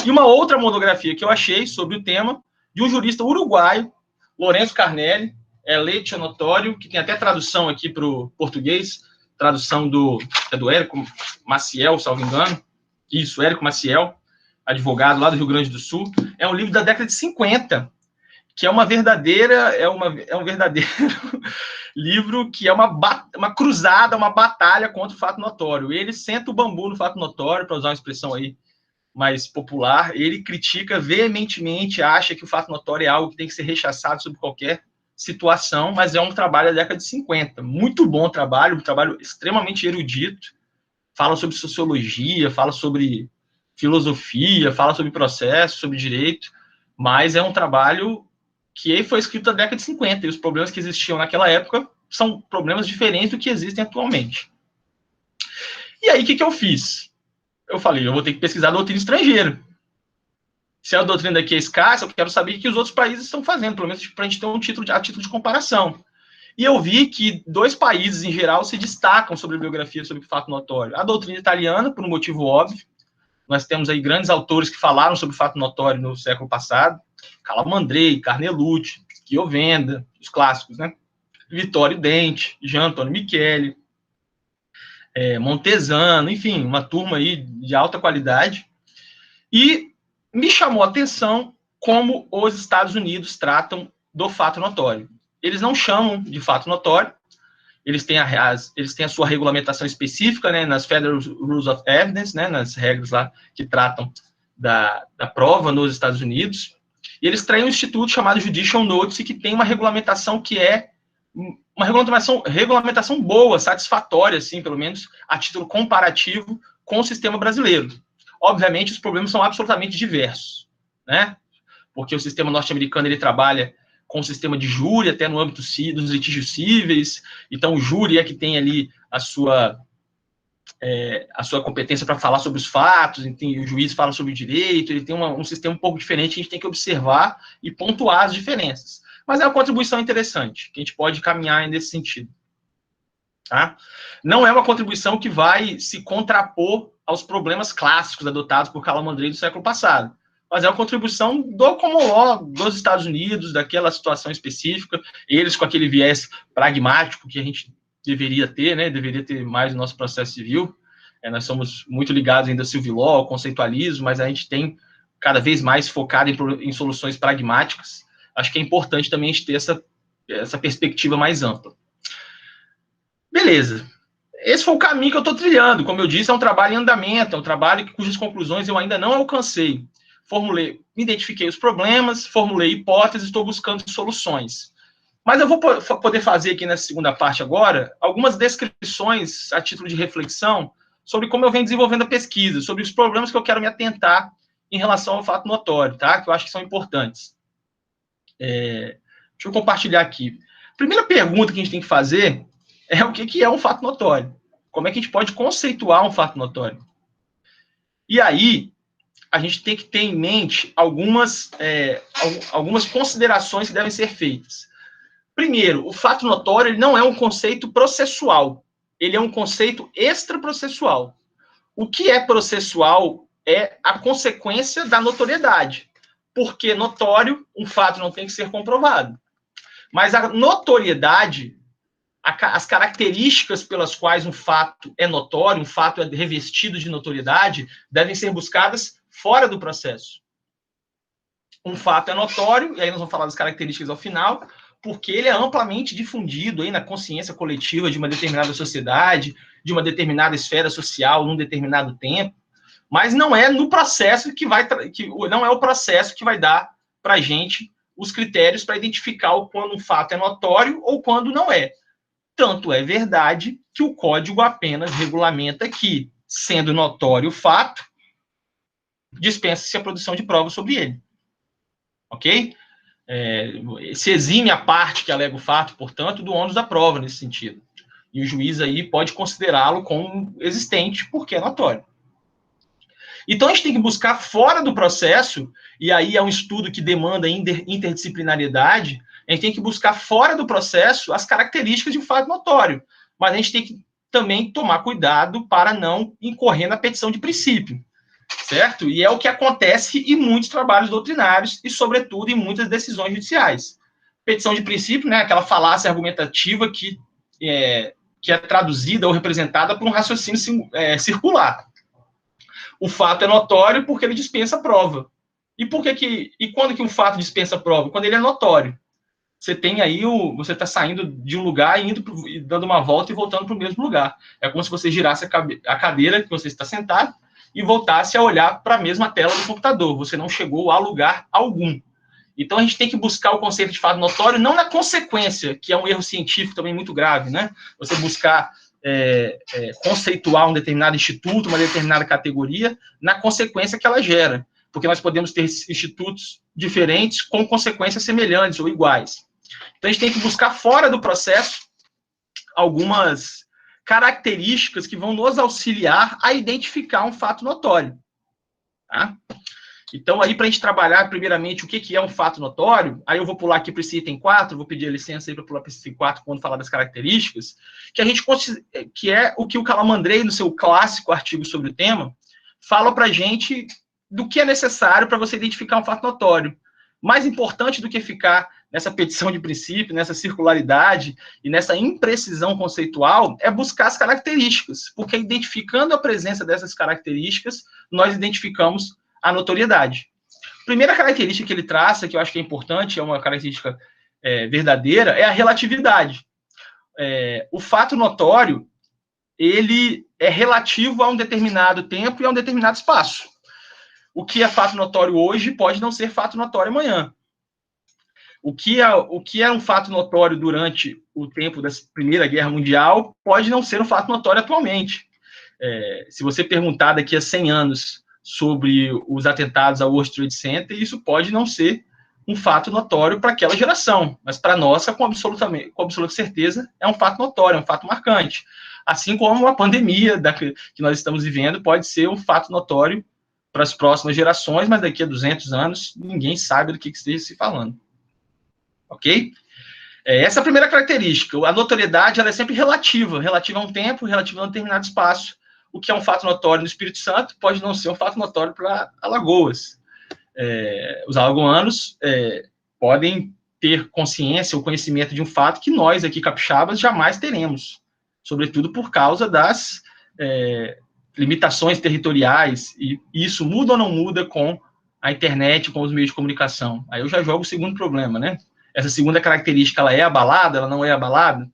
E uma outra monografia que eu achei sobre o tema, de um jurista uruguaio, Lourenço Carnelli, Leite Notório, que tem até tradução aqui para o português, tradução do Érico Maciel, salvo engano. Isso, Érico Maciel, advogado lá do Rio Grande do Sul. É um livro da década de 50, que é um verdadeiro livro que é uma cruzada, uma batalha contra o fato notório. Ele senta o bambu no fato notório, para usar uma expressão aí mais popular. Ele critica veementemente, acha que o fato notório é algo que tem que ser rechaçado sob qualquer situação, mas é um trabalho da década de 50. Muito bom trabalho, um trabalho extremamente erudito. Fala sobre sociologia, fala sobre filosofia, fala sobre processo, sobre direito, mas é um trabalho que foi escrito na década de 50, e os problemas que existiam naquela época são problemas diferentes do que existem atualmente. E aí, o que eu fiz? Eu falei, eu vou ter que pesquisar a doutrina estrangeira. Se a doutrina daqui é escassa, eu quero saber o que os outros países estão fazendo, pelo menos para a gente ter a título de comparação. E eu vi que 2 países, em geral, se destacam sobre a bibliografia sobre o fato notório. A doutrina italiana, por um motivo óbvio. Nós temos aí grandes autores que falaram sobre o fato notório no século passado. Calamandrei, Carnelucci, Chiovenda, os clássicos, né? Vittorio Dente, Jean Antonio Micheli, Montesano, enfim, uma turma aí de alta qualidade. E me chamou a atenção como os Estados Unidos tratam do fato notório. Eles não chamam de fato notório, eles têm a sua regulamentação específica, né, nas Federal Rules of Evidence, né, nas regras lá que tratam da prova nos Estados Unidos, e eles têm um instituto chamado Judicial Notice, que tem uma regulamentação que é uma regulamentação boa, satisfatória, assim, pelo menos a título comparativo com o sistema brasileiro. Obviamente, os problemas são absolutamente diversos, né, porque o sistema norte-americano, ele trabalha com o sistema de júri, até no âmbito dos litígios cíveis. Então, o júri é que tem ali a sua competência para falar sobre os fatos, enfim, o juiz fala sobre o direito, ele tem um sistema um pouco diferente, a gente tem que observar e pontuar as diferenças. Mas é uma contribuição interessante, que a gente pode caminhar nesse sentido. Tá? Não é uma contribuição que vai se contrapor aos problemas clássicos adotados por Calamandrei do século passado, mas é uma contribuição do common law dos Estados Unidos, daquela situação específica, eles com aquele viés pragmático que a gente deveria ter, né, deveria ter mais no nosso processo civil. Nós somos muito ligados ainda ao civil law, ao conceitualismo, mas a gente tem cada vez mais focado em soluções pragmáticas. Acho que é importante também a gente ter essa perspectiva mais ampla. Beleza. Esse foi o caminho que eu estou trilhando. Como eu disse, é um trabalho em andamento, é um trabalho cujas conclusões eu ainda não alcancei. Identifiquei os problemas, formulei hipóteses, estou buscando soluções. Mas eu vou poder fazer aqui nessa segunda parte agora algumas descrições a título de reflexão sobre como eu venho desenvolvendo a pesquisa, sobre os problemas que eu quero me atentar em relação ao fato notório, tá? Que eu acho que são importantes. Deixa eu compartilhar aqui. A primeira pergunta que a gente tem que fazer é o que é um fato notório. Como é que a gente pode conceituar um fato notório? E aí, a gente tem que ter em mente algumas considerações que devem ser feitas. Primeiro, o fato notório ele não é um conceito processual, ele é um conceito extraprocessual. O que é processual é a consequência da notoriedade, porque notório, um fato não tem que ser comprovado. Mas a notoriedade, as características pelas quais um fato é notório, um fato é revestido de notoriedade, devem ser buscadas fora do processo. Um fato é notório, e aí nós vamos falar das características ao final, porque ele é amplamente difundido aí na consciência coletiva de uma determinada sociedade, de uma determinada esfera social, num determinado tempo, mas não é no processo não é o processo que vai dar para a gente os critérios para identificar quando um fato é notório ou quando não é. Tanto é verdade que o código apenas regulamenta que, sendo notório o fato, dispensa-se a produção de provas sobre ele. Ok? Se exime a parte que alega o fato, portanto, do ônus da prova nesse sentido. E o juiz aí pode considerá-lo como existente, porque é notório. Então, a gente tem que buscar fora do processo, e aí é um estudo que demanda interdisciplinariedade, a gente tem que buscar fora do processo as características de um fato notório. Mas a gente tem que também tomar cuidado para não incorrer na petição de princípio. Certo? E é o que acontece em muitos trabalhos doutrinários e, sobretudo, em muitas decisões judiciais. Petição de princípio, né, aquela falácia argumentativa que é traduzida ou representada por um raciocínio circular. O fato é notório porque ele dispensa a prova. E quando que um fato dispensa a prova? Quando ele é notório. Você tem aí, você está saindo de um lugar e dando uma volta e voltando para o mesmo lugar. É como se você girasse a cadeira que você está sentado e voltasse a olhar para a mesma tela do computador. Você não chegou a lugar algum. Então, a gente tem que buscar o conceito de fato notório não na consequência, que é um erro científico também muito grave, né? Você buscar conceituar um determinado instituto, uma determinada categoria, na consequência que ela gera. Porque nós podemos ter institutos diferentes com consequências semelhantes ou iguais. Então, a gente tem que buscar fora do processo algumas características que vão nos auxiliar a identificar um fato notório. Tá? Então, aí, para a gente trabalhar, primeiramente, o que é um fato notório, aí eu vou pular aqui para esse item 4, vou pedir a licença aí para pular para esse item 4 quando falar das características, que é o que o Calamandrei, no seu clássico artigo sobre o tema, fala para a gente do que é necessário para você identificar um fato notório. Mais importante do que ficar nessa petição de princípio, nessa circularidade e nessa imprecisão conceitual, é buscar as características, porque identificando a presença dessas características, nós identificamos a notoriedade. A primeira característica que ele traça, que eu acho que é importante, é uma característica verdadeira, é a relatividade. O fato notório, ele é relativo a um determinado tempo e a um determinado espaço. O que é fato notório hoje pode não ser fato notório amanhã. O que é um fato notório durante o tempo da Primeira Guerra Mundial pode não ser um fato notório atualmente. Se você perguntar daqui a 100 anos sobre os atentados ao World Trade Center, isso pode não ser um fato notório para aquela geração, mas para a nossa, com absoluta certeza, é um fato notório, é um fato marcante. Assim como a pandemia que nós estamos vivendo pode ser um fato notório para as próximas gerações, mas daqui a 200 anos ninguém sabe do que esteja se falando. Ok? Essa é a primeira característica. A notoriedade ela é sempre relativa a um tempo, relativa a um determinado espaço. O que é um fato notório no Espírito Santo pode não ser um fato notório para Alagoas. Os alagoanos podem ter consciência ou conhecimento de um fato que nós aqui capixabas jamais teremos, sobretudo por causa das limitações territoriais, e isso muda ou não muda com a internet, com os meios de comunicação. Aí eu já jogo o segundo problema, né? Essa segunda característica, ela é abalada, ela não é abalada?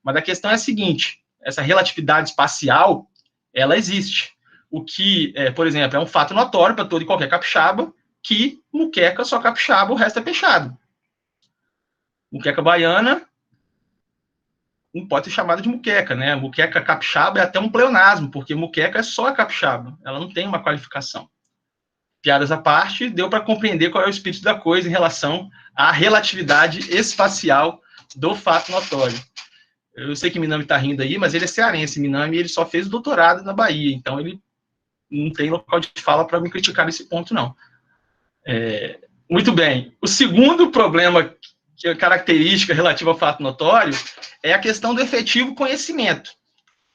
Mas a questão é a seguinte, essa relatividade espacial, ela existe. O que, por exemplo, é um fato notório para todo e qualquer capixaba, que muqueca só capixaba, o resto é peixado. Muqueca baiana não pode ser chamada de muqueca, né? Muqueca capixaba é até um pleonasmo, porque muqueca é só a capixaba, ela não tem uma qualificação. Piadas à parte, deu para compreender qual é o espírito da coisa em relação à relatividade espacial do fato notório. Eu sei que Minami está rindo aí, mas ele é cearense. Minami, ele só fez doutorado na Bahia, então ele não tem local de fala para me criticar nesse ponto, não. Muito bem. O segundo problema, que é característica relativa ao fato notório, é a questão do efetivo conhecimento.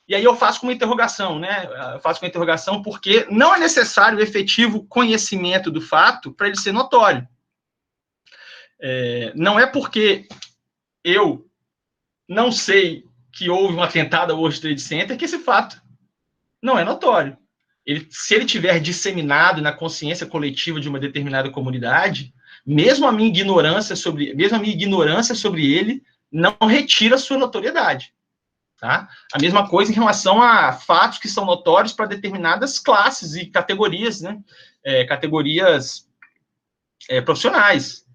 E aí eu faço com uma interrogação, né? Eu faço com uma interrogação porque não é necessário o efetivo conhecimento do fato para ele ser notório. Não é porque eu não sei que houve um atentado ao World Trade Center que esse fato não é notório. Se ele tiver disseminado na consciência coletiva de uma determinada comunidade, mesmo a minha ignorância sobre ele não retira a sua notoriedade. Tá? A mesma coisa em relação a fatos que são notórios para determinadas classes e categorias, né? Categorias profissionais.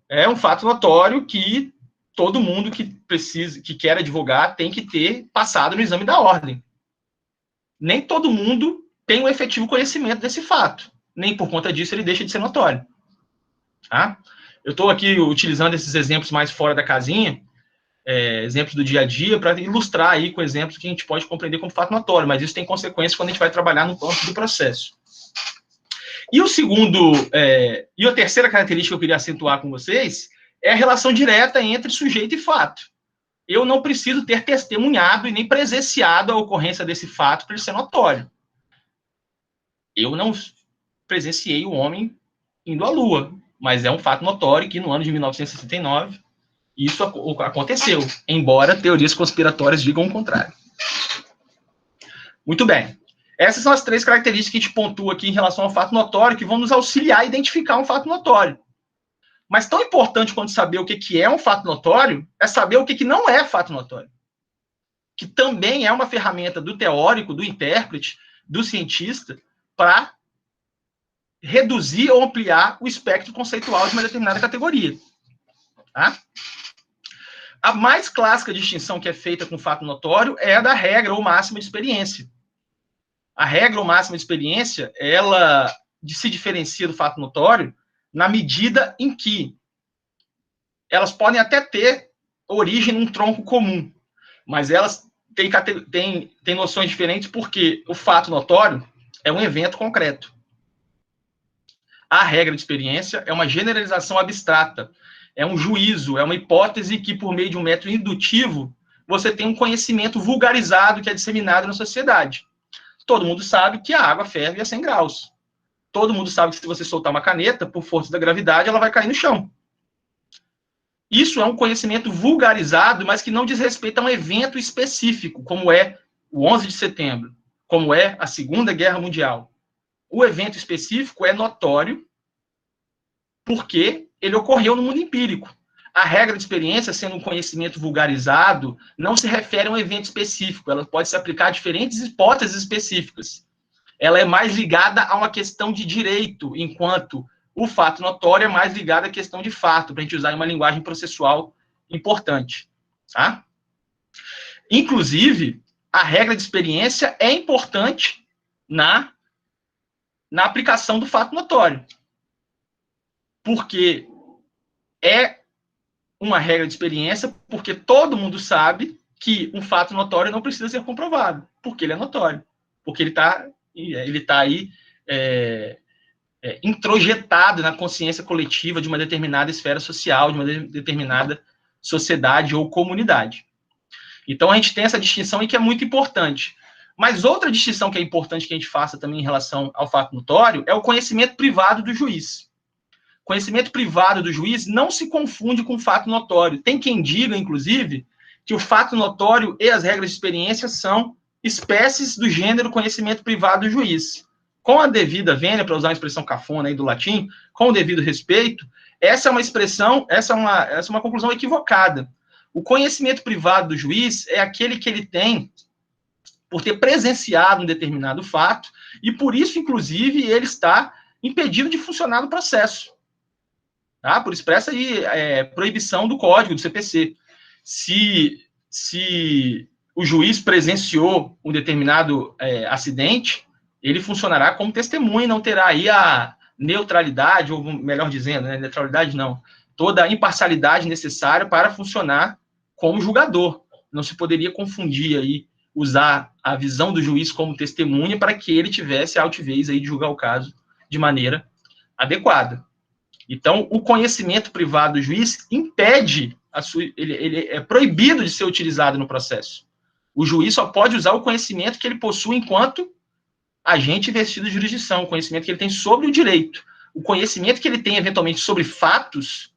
É um fato notório que todo mundo que quer advogar tem que ter passado no exame da ordem. Nem todo mundo tem um efetivo conhecimento desse fato. Nem por conta disso ele deixa de ser notório. Tá? Eu estou aqui utilizando esses exemplos mais fora da casinha, exemplos do dia a dia, para ilustrar aí com exemplos que a gente pode compreender como fato notório, mas isso tem consequências quando a gente vai trabalhar no campo do processo. E e a terceira característica que eu queria acentuar com vocês é a relação direta entre sujeito e fato. Eu não preciso ter testemunhado e nem presenciado a ocorrência desse fato para ele ser notório. Eu não presenciei o homem indo à Lua, mas é um fato notório que no ano de 1969 isso aconteceu, embora teorias conspiratórias digam o contrário. Muito bem. Essas são as três características que a gente pontua aqui em relação ao fato notório, que vão nos auxiliar a identificar um fato notório. Mas tão importante quanto saber o que é um fato notório, é saber o que não é fato notório. Que também é uma ferramenta do teórico, do intérprete, do cientista, para reduzir ou ampliar o espectro conceitual de uma determinada categoria. Tá? A mais clássica distinção que é feita com fato notório é a da regra ou máxima de experiência. A regra ou máxima de experiência, ela se diferencia do fato notório na medida em que elas podem até ter origem num tronco comum, mas elas têm noções diferentes porque o fato notório é um evento concreto. A regra de experiência é uma generalização abstrata, é um juízo, é uma hipótese que, por meio de um método indutivo, você tem um conhecimento vulgarizado que é disseminado na sociedade. Todo mundo sabe que a água ferve a 100 graus. Todo mundo sabe que se você soltar uma caneta, por força da gravidade, ela vai cair no chão. Isso é um conhecimento vulgarizado, mas que não diz respeito a um evento específico, como é o 11 de setembro, como é a Segunda Guerra Mundial. O evento específico é notório porque ele ocorreu no mundo empírico. A regra de experiência, sendo um conhecimento vulgarizado, não se refere a um evento específico. Ela pode se aplicar a diferentes hipóteses específicas. Ela é mais ligada a uma questão de direito, enquanto o fato notório é mais ligado à questão de fato, para a gente usar uma linguagem processual importante. Tá? Inclusive, a regra de experiência é importante na aplicação do fato notório. Porque é uma regra de experiência, porque todo mundo sabe que um fato notório não precisa ser comprovado, porque ele é notório, porque ele está aí introjetado na consciência coletiva de uma determinada esfera social, de uma determinada sociedade ou comunidade. Então, a gente tem essa distinção aí que é muito importante. Mas outra distinção que é importante que a gente faça também em relação ao fato notório é o conhecimento privado do juiz. Conhecimento privado do juiz não se confunde com o fato notório. Tem quem diga, inclusive, que o fato notório e as regras de experiência são espécies do gênero conhecimento privado do juiz. Com a devida vênia, para usar uma expressão cafona aí do latim, com o devido respeito, essa é uma conclusão equivocada. O conhecimento privado do juiz é aquele que ele tem por ter presenciado um determinado fato e, por isso, inclusive, ele está impedido de funcionar no processo. Tá? Por expressa proibição do código, do CPC. Se o juiz presenciou um determinado acidente, ele funcionará como testemunha e não terá aí a neutralidade, ou melhor dizendo, neutralidade não, toda a imparcialidade necessária para funcionar como julgador. Não se poderia confundir aí, usar a visão do juiz como testemunha para que ele tivesse a altivez aí de julgar o caso de maneira adequada. Então, o conhecimento privado do juiz impede, ele é proibido de ser utilizado no processo. O juiz só pode usar o conhecimento que ele possui enquanto agente investido de jurisdição, o conhecimento que ele tem sobre o direito. O conhecimento que ele tem, eventualmente, sobre fatos,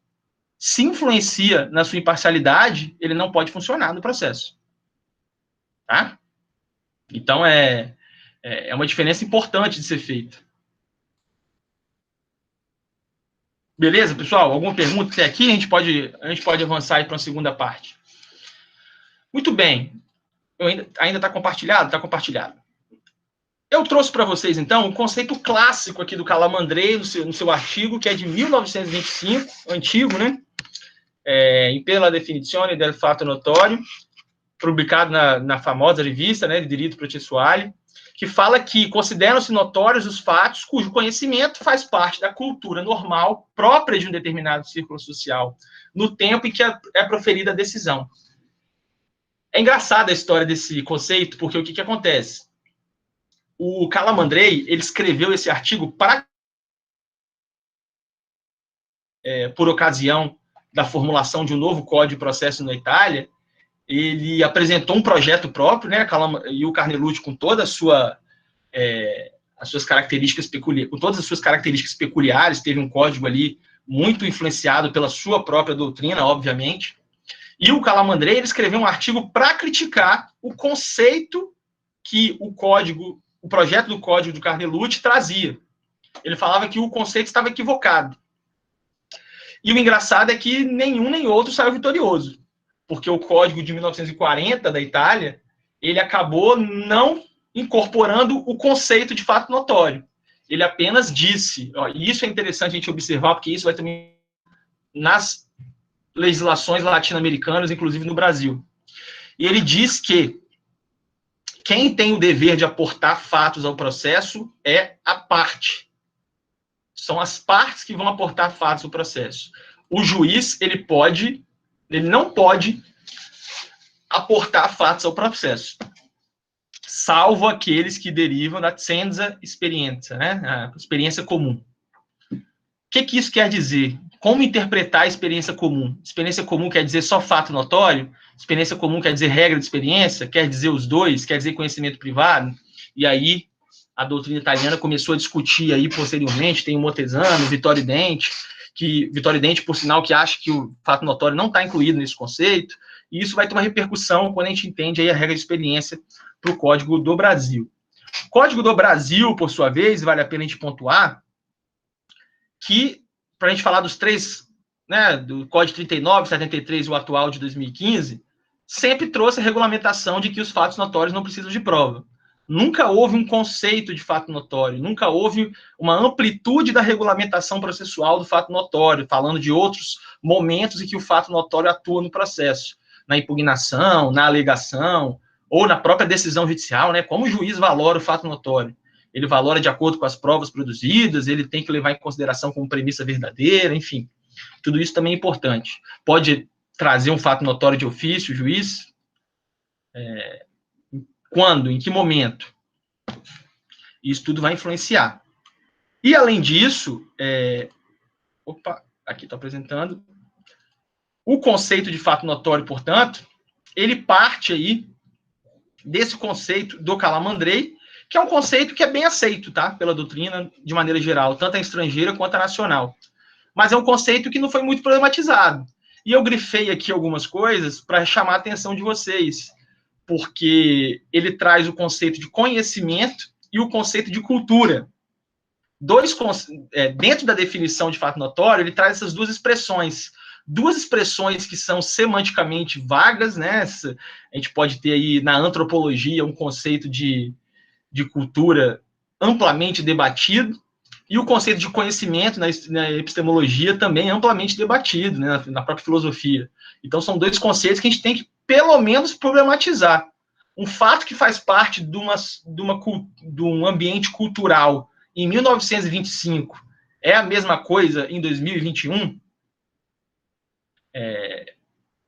se influencia na sua imparcialidade, ele não pode funcionar no processo. Tá? Então, é uma diferença importante de ser feita. Beleza, pessoal? Alguma pergunta até aqui? A gente pode avançar aí para uma segunda parte. Muito bem. Ainda está compartilhado? Está compartilhado. Eu trouxe para vocês, então, um conceito clássico aqui do Calamandrei, no seu artigo, que é de 1925, antigo, né? Em Pela Definizione del Fatto Notório, publicado na famosa revista, né, de Diritto Processuale, que fala que consideram-se notórios os fatos cujo conhecimento faz parte da cultura normal própria de um determinado círculo social, no tempo em que é proferida a decisão. É engraçada a história desse conceito, porque o que acontece? O Calamandrei, ele escreveu esse artigo por ocasião da formulação de um novo Código de Processo na Itália. Ele apresentou um projeto próprio, né, e o Carnelucci, com todas as suas características peculiares, teve um código ali muito influenciado pela sua própria doutrina, obviamente. E o Calamandrei, ele escreveu um artigo para criticar o conceito que o projeto do Código do Carnelucci trazia. Ele falava que o conceito estava equivocado. E o engraçado é que nenhum nem outro saiu vitorioso, porque o Código de 1940 da Itália, ele acabou não incorporando o conceito de fato notório. Ele apenas disse, e isso é interessante a gente observar, porque isso vai também nas legislações latino-americanas, inclusive no Brasil. E ele diz que quem tem o dever de aportar fatos ao processo é a parte. São as partes que vão aportar fatos ao processo. O juiz, ele não pode aportar fatos ao processo, salvo aqueles que derivam da scienza experienza, né? A experiência comum. O que isso quer dizer? Como interpretar a experiência comum? Experiência comum quer dizer só fato notório? Experiência comum quer dizer regra de experiência? Quer dizer os dois? Quer dizer conhecimento privado? E aí, a doutrina italiana começou a discutir aí posteriormente, tem o Montesano, Vittorio Dente, por sinal, que acha que o fato notório não está incluído nesse conceito, e isso vai ter uma repercussão quando a gente entende aí a regra de experiência para o Código do Brasil. O Código do Brasil, por sua vez, vale a pena a gente pontuar que, para a gente falar dos três, né, do Código 39, 73 e o atual de 2015, sempre trouxe a regulamentação de que os fatos notórios não precisam de prova. Nunca houve um conceito de fato notório, nunca houve uma amplitude da regulamentação processual do fato notório, falando de outros momentos em que o fato notório atua no processo, na impugnação, na alegação, ou na própria decisão judicial, né? Como o juiz valora o fato notório? Ele valora de acordo com as provas produzidas, ele tem que levar em consideração como premissa verdadeira, enfim. Tudo isso também é importante. Pode trazer um fato notório de ofício, o juiz? Quando? Em que momento? Isso tudo vai influenciar. E, além disso, aqui estou apresentando. O conceito de fato notório, portanto, ele parte aí desse conceito do Calamandrei, que é um conceito que é bem aceito, tá? Pela doutrina, de maneira geral, tanto a estrangeira quanto a nacional. Mas é um conceito que não foi muito problematizado. E eu grifei aqui algumas coisas para chamar a atenção de vocês, porque ele traz o conceito de conhecimento e o conceito de cultura. Dentro da definição de fato notório, ele traz essas duas expressões que são semanticamente vagas, né? A gente pode ter aí na antropologia um conceito de cultura amplamente debatido, e o conceito de conhecimento na epistemologia também é amplamente debatido, né, na própria filosofia. Então, são dois conceitos que a gente tem que, pelo menos, problematizar. Um fato que faz parte de um ambiente cultural em 1925 é a mesma coisa em 2021?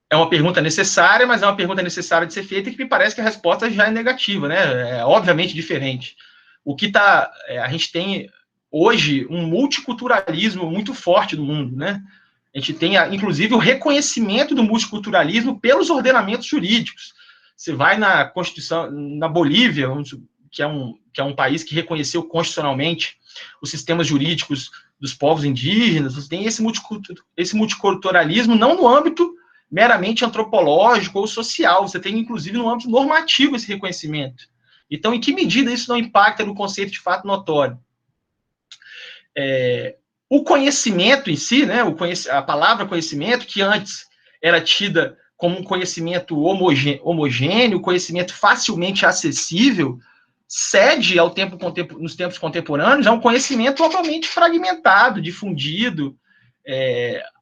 é uma pergunta necessária, mas é uma pergunta necessária de ser feita e que me parece que a resposta já é negativa, né? É obviamente diferente. A gente tem hoje um multiculturalismo muito forte no mundo, né? A gente tem, inclusive, o reconhecimento do multiculturalismo pelos ordenamentos jurídicos. Você vai na Constituição, na Bolívia, que é um país que reconheceu constitucionalmente os sistemas jurídicos dos povos indígenas, você tem esse multiculturalismo não no âmbito meramente antropológico ou social, você tem, inclusive, no âmbito normativo esse reconhecimento. Então, em que medida isso não impacta no conceito de fato notório? O conhecimento em si, né, a palavra conhecimento, que antes era tida como um conhecimento homogêneo, conhecimento facilmente acessível, cede nos tempos contemporâneos a um conhecimento totalmente fragmentado, difundido,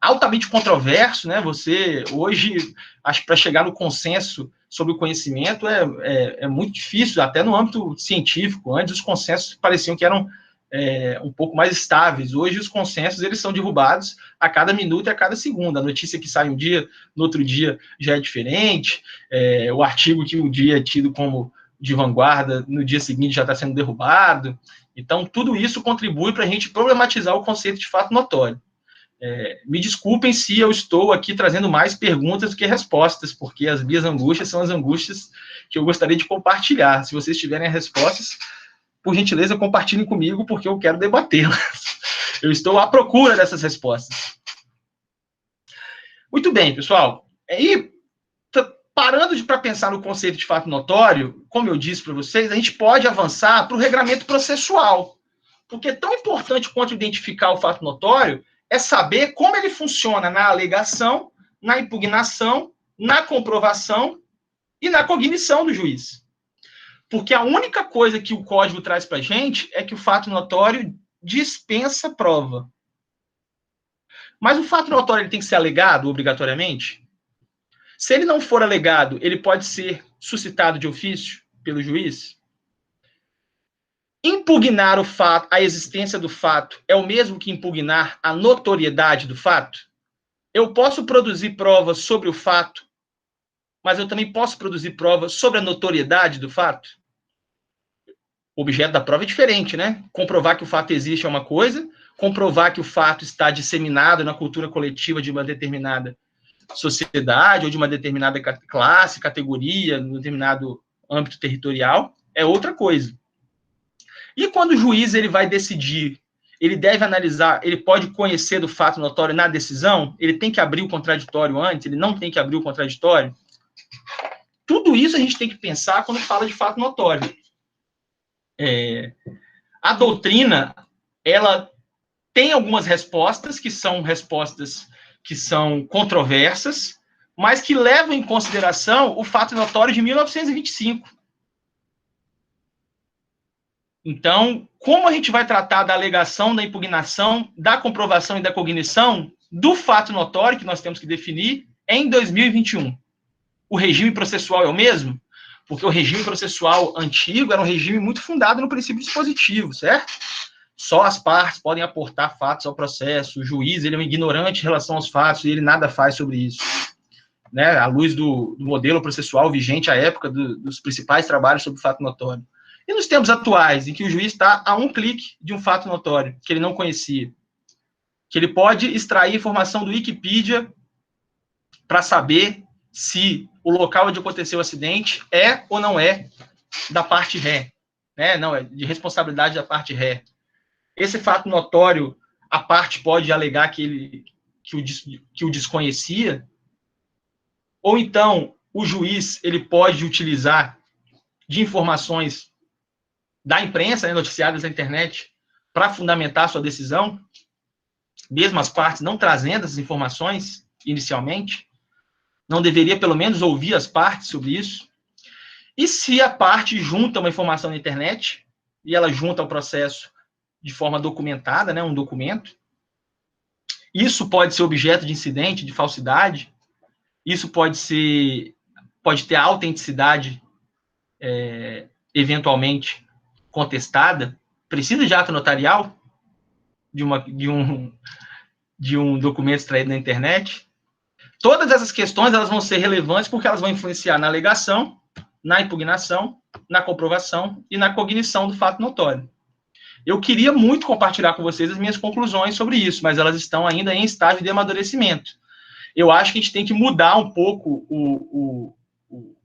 altamente controverso, né? Você, hoje, acho que para chegar no consenso sobre o conhecimento é muito difícil, até no âmbito científico. Antes, os consensos pareciam que eram um pouco mais estáveis. Hoje, os consensos eles são derrubados a cada minuto e a cada segundo. A notícia que sai um dia, no outro dia já é diferente. O artigo que um dia é tido como de vanguarda, no dia seguinte já está sendo derrubado. Então, tudo isso contribui para a gente problematizar o conceito de fato notório. Me desculpem se eu estou aqui trazendo mais perguntas do que respostas, porque as minhas angústias são as angústias que eu gostaria de compartilhar. Se vocês tiverem respostas, por gentileza, compartilhem comigo, porque eu quero debatê-las. Eu estou à procura dessas respostas. Muito bem, pessoal. E, parando para pensar no conceito de fato notório, como eu disse para vocês, a gente pode avançar para o regramento processual. Porque tão importante quanto identificar o fato notório é saber como ele funciona na alegação, na impugnação, na comprovação e na cognição do juiz. Porque a única coisa que o código traz para a gente é que o fato notório dispensa prova. Mas o fato notório ele tem que ser alegado obrigatoriamente? Se ele não for alegado, ele pode ser suscitado de ofício pelo juiz? Impugnar o fato, a existência do fato, é o mesmo que impugnar a notoriedade do fato? Eu posso produzir provas sobre o fato, mas eu também posso produzir provas sobre a notoriedade do fato? O objeto da prova é diferente, né? Comprovar que o fato existe é uma coisa, comprovar que o fato está disseminado na cultura coletiva de uma determinada sociedade ou de uma determinada classe, categoria, num determinado âmbito territorial, é outra coisa. E quando o juiz ele vai decidir, ele deve analisar, ele pode conhecer do fato notório na decisão? Ele tem que abrir o contraditório antes? Ele não tem que abrir o contraditório? Tudo isso a gente tem que pensar quando fala de fato notório. A doutrina, ela tem algumas respostas que são controversas, mas que levam em consideração o fato notório de 1925. Então, como a gente vai tratar da alegação, da impugnação, da comprovação e da cognição do fato notório, que nós temos que definir, em 2021? O regime processual é o mesmo? Porque o regime processual antigo era um regime muito fundado no princípio dispositivo, certo? Só as partes podem aportar fatos ao processo, o juiz ele é um ignorante em relação aos fatos e ele nada faz sobre isso. Né? À luz do modelo processual vigente à época dos principais trabalhos sobre fato notório. E nos tempos atuais, em que o juiz está a um clique de um fato notório, que ele não conhecia, que ele pode extrair informação do Wikipedia para saber se o local onde aconteceu o acidente é ou não é da parte ré, né? Não, é de responsabilidade da parte ré. Esse fato notório, a parte pode alegar que o desconhecia, ou então o juiz ele pode utilizar de informações da imprensa, né, noticiadas na internet, para fundamentar sua decisão, mesmo as partes não trazendo essas informações inicialmente, não deveria pelo menos ouvir as partes sobre isso. E se a parte junta uma informação na internet, e ela junta ao processo de forma documentada, né, um documento, isso pode ser objeto de incidente, de falsidade, isso pode ter a autenticidade eventualmente contestada, precisa de ato notarial de um documento extraído na internet. todas essas questões elas vão ser relevantes porque elas vão influenciar na alegação, na impugnação, na comprovação e na cognição do fato notório. Eu queria muito compartilhar com vocês as minhas conclusões sobre isso, mas elas estão ainda em estágio de amadurecimento. Eu acho que a gente tem que mudar um pouco o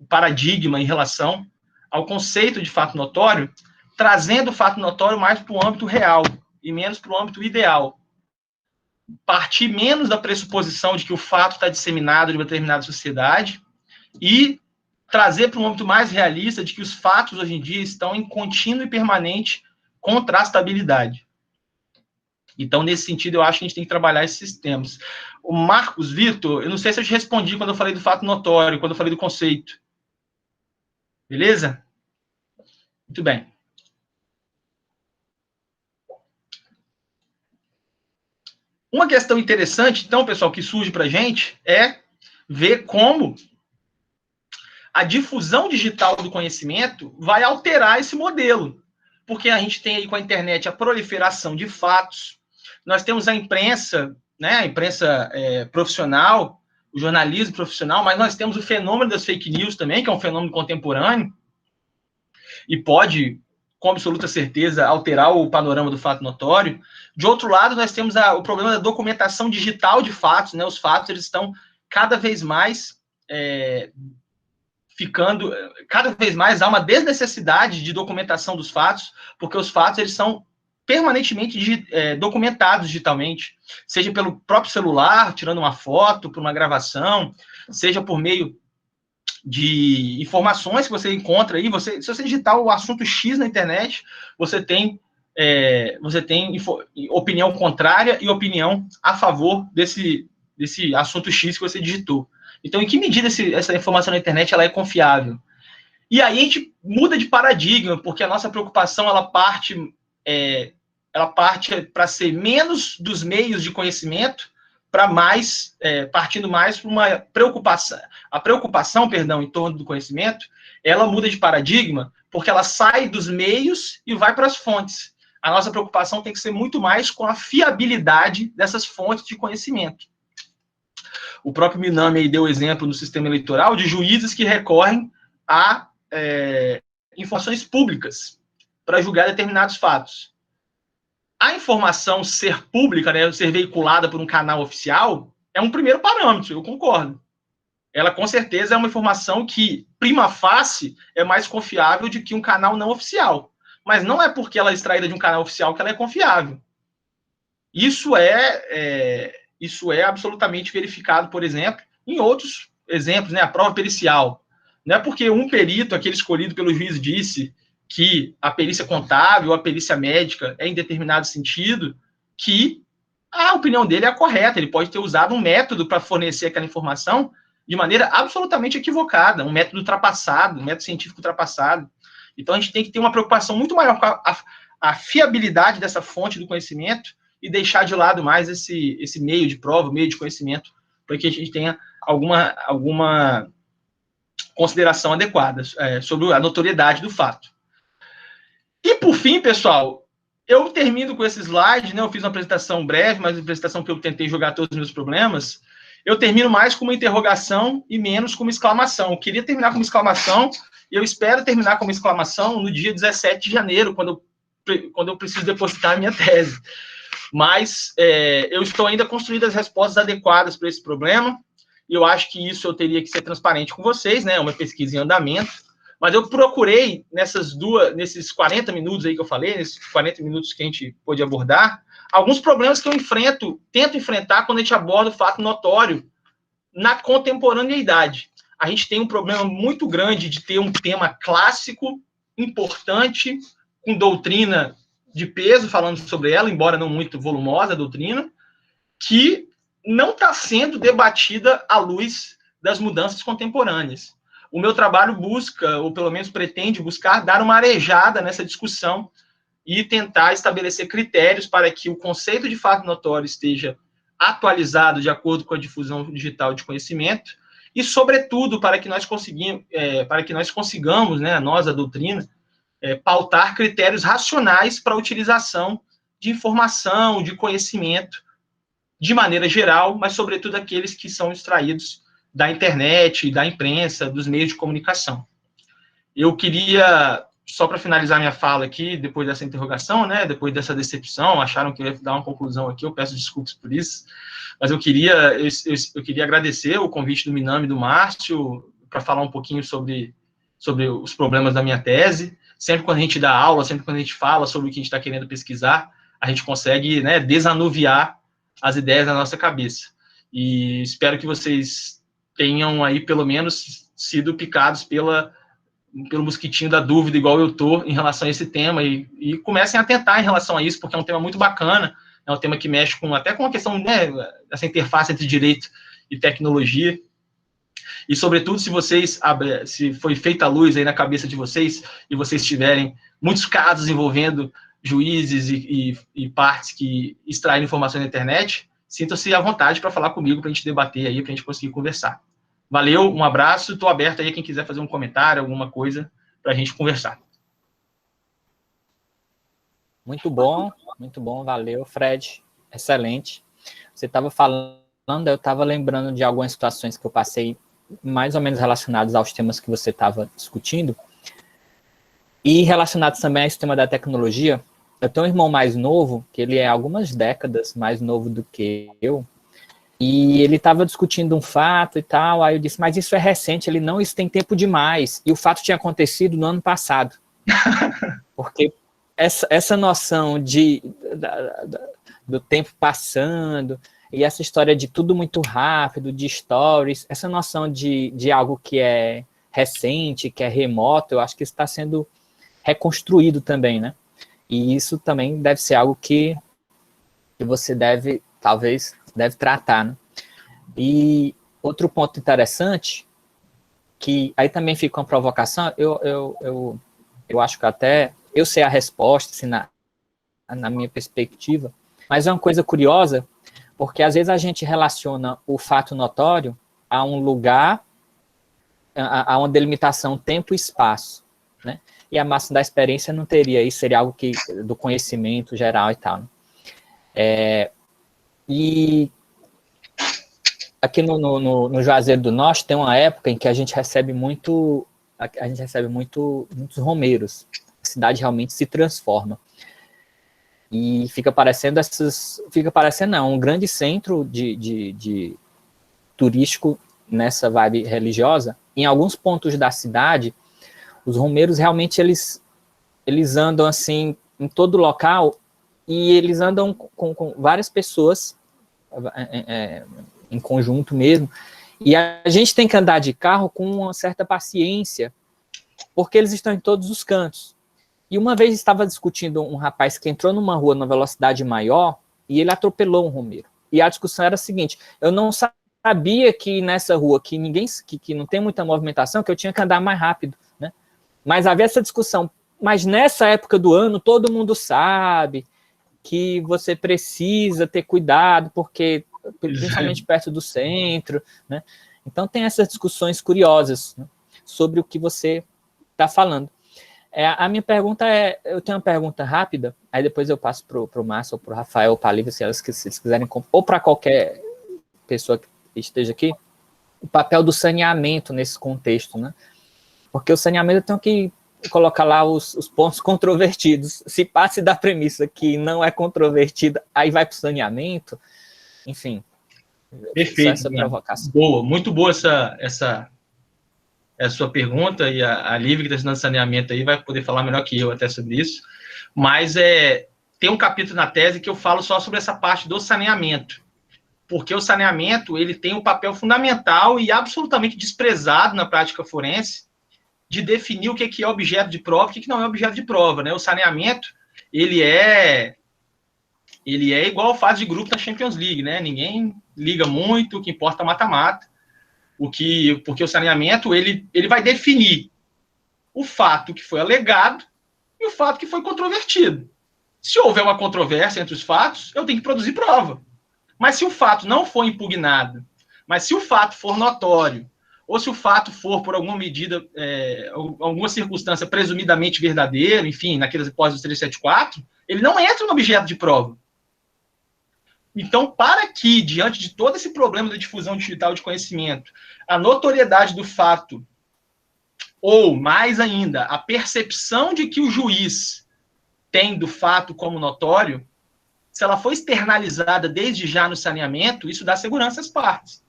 paradigma em relação ao conceito de fato notório, trazendo o fato notório mais para o âmbito real e menos para o âmbito ideal. Partir menos da pressuposição de que o fato está disseminado em uma determinada sociedade e trazer para um âmbito mais realista de que os fatos hoje em dia estão em contínua e permanente contrastabilidade. Então, nesse sentido, eu acho que a gente tem que trabalhar esses sistemas. O Marcos Vitor, eu não sei se eu te respondi quando eu falei do fato notório, quando eu falei do conceito. Beleza? Muito bem. Uma questão interessante, então, pessoal, que surge para a gente é ver como a difusão digital do conhecimento vai alterar esse modelo. Porque a gente tem aí com a internet a proliferação de fatos, nós temos a imprensa, né, a imprensa profissional, o jornalismo profissional, mas nós temos o fenômeno das fake news também, que é um fenômeno contemporâneo, e pode, com absoluta certeza, alterar o panorama do fato notório. De outro lado, nós temos o problema da documentação digital de fatos, né? Os fatos eles estão cada vez mais cada vez mais há uma desnecessidade de documentação dos fatos, porque os fatos eles são permanentemente documentados digitalmente, seja pelo próprio celular, tirando uma foto, por uma gravação, seja por meio de informações que você encontra aí. Se você digitar o assunto X na internet, você tem opinião contrária e opinião a favor desse assunto X que você digitou. Então, em que medida essa informação na internet ela é confiável? E aí a gente muda de paradigma, porque a nossa preocupação ela parte para ser menos dos meios de conhecimento, para mais, partindo mais para uma preocupação. A preocupação, em torno do conhecimento, ela muda de paradigma, porque ela sai dos meios e vai para as fontes. A nossa preocupação tem que ser muito mais com a fiabilidade dessas fontes de conhecimento. O próprio Minami aí deu exemplo no sistema eleitoral de juízes que recorrem a informações públicas para julgar determinados fatos. A informação ser pública, né, ser veiculada por um canal oficial, é um primeiro parâmetro, eu concordo. Ela, com certeza, é uma informação que, prima facie, é mais confiável do que um canal não oficial. Mas não é porque ela é extraída de um canal oficial que ela é confiável. Isso é absolutamente verificado, por exemplo, em outros exemplos, né, a prova pericial. Não é porque um perito, aquele escolhido pelo juiz, disse que a perícia contábil ou a perícia médica é em determinado sentido, que a opinião dele é a correta. Ele pode ter usado um método para fornecer aquela informação de maneira absolutamente equivocada, um método ultrapassado, um método científico ultrapassado. Então, a gente tem que ter uma preocupação muito maior com a fiabilidade dessa fonte do conhecimento e deixar de lado mais esse meio de prova, meio de conhecimento, para que a gente tenha alguma consideração adequada sobre a notoriedade do fato. E, por fim, pessoal, eu termino com esse slide, né? Eu fiz uma apresentação breve, mas uma apresentação que eu tentei jogar todos os meus problemas. Eu termino mais com uma interrogação e menos com uma exclamação. Eu queria terminar com uma exclamação, e eu espero terminar com uma exclamação no dia 17 de janeiro, quando eu preciso depositar a minha tese. Mas eu estou ainda construindo as respostas adequadas para esse problema, e eu acho que isso eu teria que ser transparente com vocês, né? Uma pesquisa em andamento. Mas eu procurei, nesses 40 minutos aí que eu falei, nesses 40 minutos que a gente pôde abordar, alguns problemas que eu tento enfrentar quando a gente aborda o fato notório na contemporaneidade. A gente tem um problema muito grande de ter um tema clássico, importante, com doutrina de peso, falando sobre ela, embora não muito volumosa a doutrina, que não está sendo debatida à luz das mudanças contemporâneas. O meu trabalho busca, ou pelo menos pretende buscar, dar uma arejada nessa discussão e tentar estabelecer critérios para que o conceito de fato notório esteja atualizado de acordo com a difusão digital de conhecimento e, sobretudo, para que nós consigamos, né, nós, a doutrina, pautar critérios racionais para a utilização de informação, de conhecimento de maneira geral, mas sobretudo aqueles que são extraídos da internet, da imprensa, dos meios de comunicação. Eu queria, só para finalizar minha fala aqui, depois dessa interrogação, né, depois dessa decepção, acharam que eu ia dar uma conclusão aqui, eu peço desculpas por isso, mas eu queria agradecer o convite do Minami e do Márcio para falar um pouquinho sobre os problemas da minha tese. Sempre quando a gente dá aula, sempre quando a gente fala sobre o que a gente está querendo pesquisar, a gente consegue, né, desanuviar as ideias na nossa cabeça. E espero que vocês tenham aí, pelo menos, sido picados pelo mosquitinho da dúvida, igual eu tô, em relação a esse tema, e comecem a tentar em relação a isso, porque é um tema muito bacana, é um tema que mexe até com a questão, né, dessa interface entre direito e tecnologia. E, sobretudo, se foi feita a luz aí na cabeça de vocês, e vocês tiverem muitos casos envolvendo juízes e partes que extraem informações na internet, sintam-se à vontade para falar comigo, para a gente debater aí, para a gente conseguir conversar. Valeu, um abraço, estou aberto aí a quem quiser fazer um comentário, alguma coisa, para a gente conversar. Muito bom, valeu, Fred, excelente. Você estava falando, eu estava lembrando de algumas situações que eu passei, mais ou menos relacionadas aos temas que você estava discutindo, e relacionados também a esse tema da tecnologia. Eu tenho um irmão mais novo, que ele é algumas décadas mais novo do que eu, e ele estava discutindo um fato e tal, aí eu disse, mas isso é recente, isso tem tempo demais, e o fato tinha acontecido no ano passado. Porque essa noção do tempo passando, e essa história de tudo muito rápido, de stories, essa noção de algo que é recente, que é remoto, eu acho que isso está sendo reconstruído também, né? E isso também deve ser algo que você deve tratar, né? E outro ponto interessante, que aí também fica uma provocação, eu acho que até eu sei a resposta, assim, na minha perspectiva, mas é uma coisa curiosa, porque às vezes a gente relaciona o fato notório a um lugar, a uma delimitação tempo e espaço, né? E a máxima da experiência não teria isso, seria algo do conhecimento geral e tal, né? E aqui no Juazeiro do Norte tem uma época em que a gente recebe muitos romeiros, a cidade realmente se transforma. E fica parecendo um grande centro de turístico nessa vibe religiosa. Em alguns pontos da cidade, os romeiros realmente eles andam assim em todo local, e eles andam com várias pessoas em conjunto mesmo, e a gente tem que andar de carro com uma certa paciência, porque eles estão em todos os cantos. E uma vez estava discutindo um rapaz que entrou numa rua numa velocidade maior, e ele atropelou um romeiro. E a discussão era a seguinte, eu não sabia que nessa rua que não tem muita movimentação, que eu tinha que andar mais rápido, né? Mas havia essa discussão, mas nessa época do ano todo mundo sabe que você precisa ter cuidado, porque principalmente perto do centro, né? Então tem essas discussões curiosas, né, sobre o que você está falando. A minha pergunta eu tenho uma pergunta rápida, aí depois eu passo para o Márcio, ou para o Rafael, ou para a Lívia, se eles quiserem, ou para qualquer pessoa que esteja aqui, o papel do saneamento nesse contexto, né? Porque o saneamento eu tenho que colocar lá os pontos controvertidos. Se passe da premissa que não é controvertida, aí vai para o saneamento, enfim. Perfeito. Essa provocação. Boa, muito boa essa sua pergunta, e a Lívia, que está estudando saneamento aí, vai poder falar melhor que eu até sobre isso. Mas tem um capítulo na tese que eu falo só sobre essa parte do saneamento. Porque o saneamento ele tem um papel fundamental e absolutamente desprezado na prática forense de definir o que é objeto de prova e o que não é objeto de prova, né? O saneamento, ele é igual a fase de grupo da Champions League, né? Ninguém liga muito, o que importa é mata-mata, porque o saneamento, ele vai definir o fato que foi alegado e o fato que foi controvertido. Se houver uma controvérsia entre os fatos, eu tenho que produzir prova. Mas se o fato não for impugnado, mas se o fato for notório, ou se o fato for, por alguma medida, alguma circunstância presumidamente verdadeira, enfim, naquelas hipóteses do 374, ele não entra no objeto de prova. Então, para que, diante de todo esse problema da difusão digital de conhecimento, a notoriedade do fato, ou, mais ainda, a percepção de que o juiz tem do fato como notório, se ela for externalizada desde já no saneamento, isso dá segurança às partes.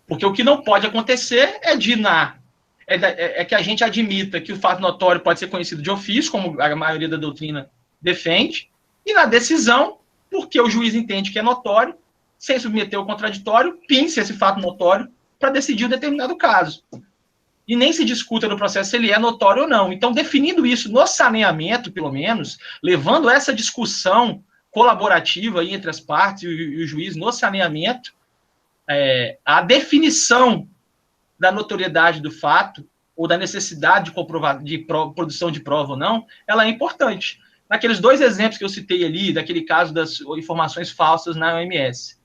Porque o que não pode acontecer é que a gente admita que o fato notório pode ser conhecido de ofício, como a maioria da doutrina defende, e na decisão, porque o juiz entende que é notório, sem submeter o contraditório, pince esse fato notório para decidir um determinado caso. E nem se discuta no processo se ele é notório ou não. Então, definindo isso no saneamento, pelo menos, levando essa discussão colaborativa aí entre as partes e o juiz no saneamento, a definição da notoriedade do fato ou da necessidade de produção de prova ou não, ela é importante. Naqueles 2 exemplos que eu citei ali, daquele caso das informações falsas na OMS.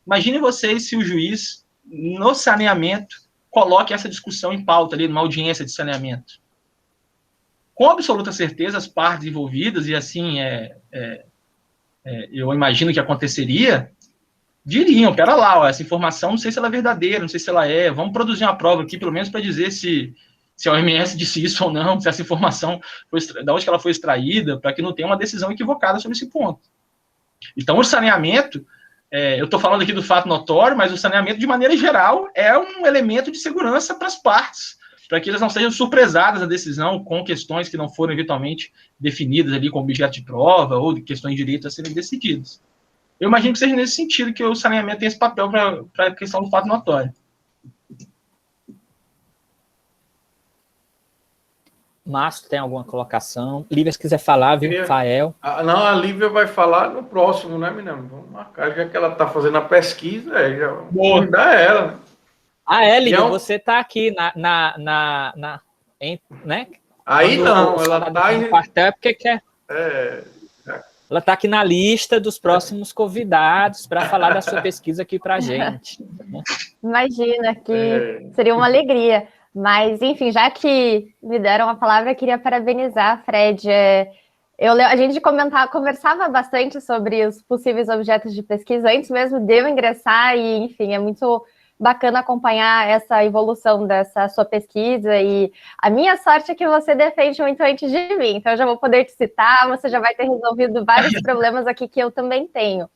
Imagine vocês se o juiz, no saneamento, coloque essa discussão em pauta ali, numa audiência de saneamento. Com absoluta certeza, as partes envolvidas, e assim eu imagino que aconteceria, diriam, pera lá, essa informação, não sei se ela é verdadeira, não sei se ela é, vamos produzir uma prova aqui, pelo menos para dizer se a OMS disse isso ou não, se essa informação, da onde que ela foi extraída, para que não tenha uma decisão equivocada sobre esse ponto. Então, o saneamento, eu estou falando aqui do fato notório, mas o saneamento, de maneira geral, é um elemento de segurança para as partes, para que elas não sejam surpresadas na decisão com questões que não foram eventualmente definidas ali como objeto de prova ou de questões de direito a serem decididas. Eu imagino que seja nesse sentido que o saneamento tem esse papel para a questão do fato notório. Márcio, tem alguma colocação? Lívia, se quiser falar, viu, Rafael? Não, a Lívia vai falar no próximo, né, menina? Vamos marcar, já que ela está fazendo a pesquisa, já vamos convidar ela. Né? Lívia, você está aqui né? Aí não, ela está em quartel, é porque quer. Ela está aqui na lista dos próximos convidados para falar da sua pesquisa aqui para a gente. Imagina, que seria uma alegria. Mas, enfim, já que me deram a palavra, eu queria parabenizar, Fred. A gente conversava bastante sobre os possíveis objetos de pesquisa antes mesmo de eu ingressar e, enfim, é muito bacana acompanhar essa evolução dessa sua pesquisa e a minha sorte é que você defende muito antes de mim, então eu já vou poder te citar, você já vai ter resolvido vários problemas aqui que eu também tenho,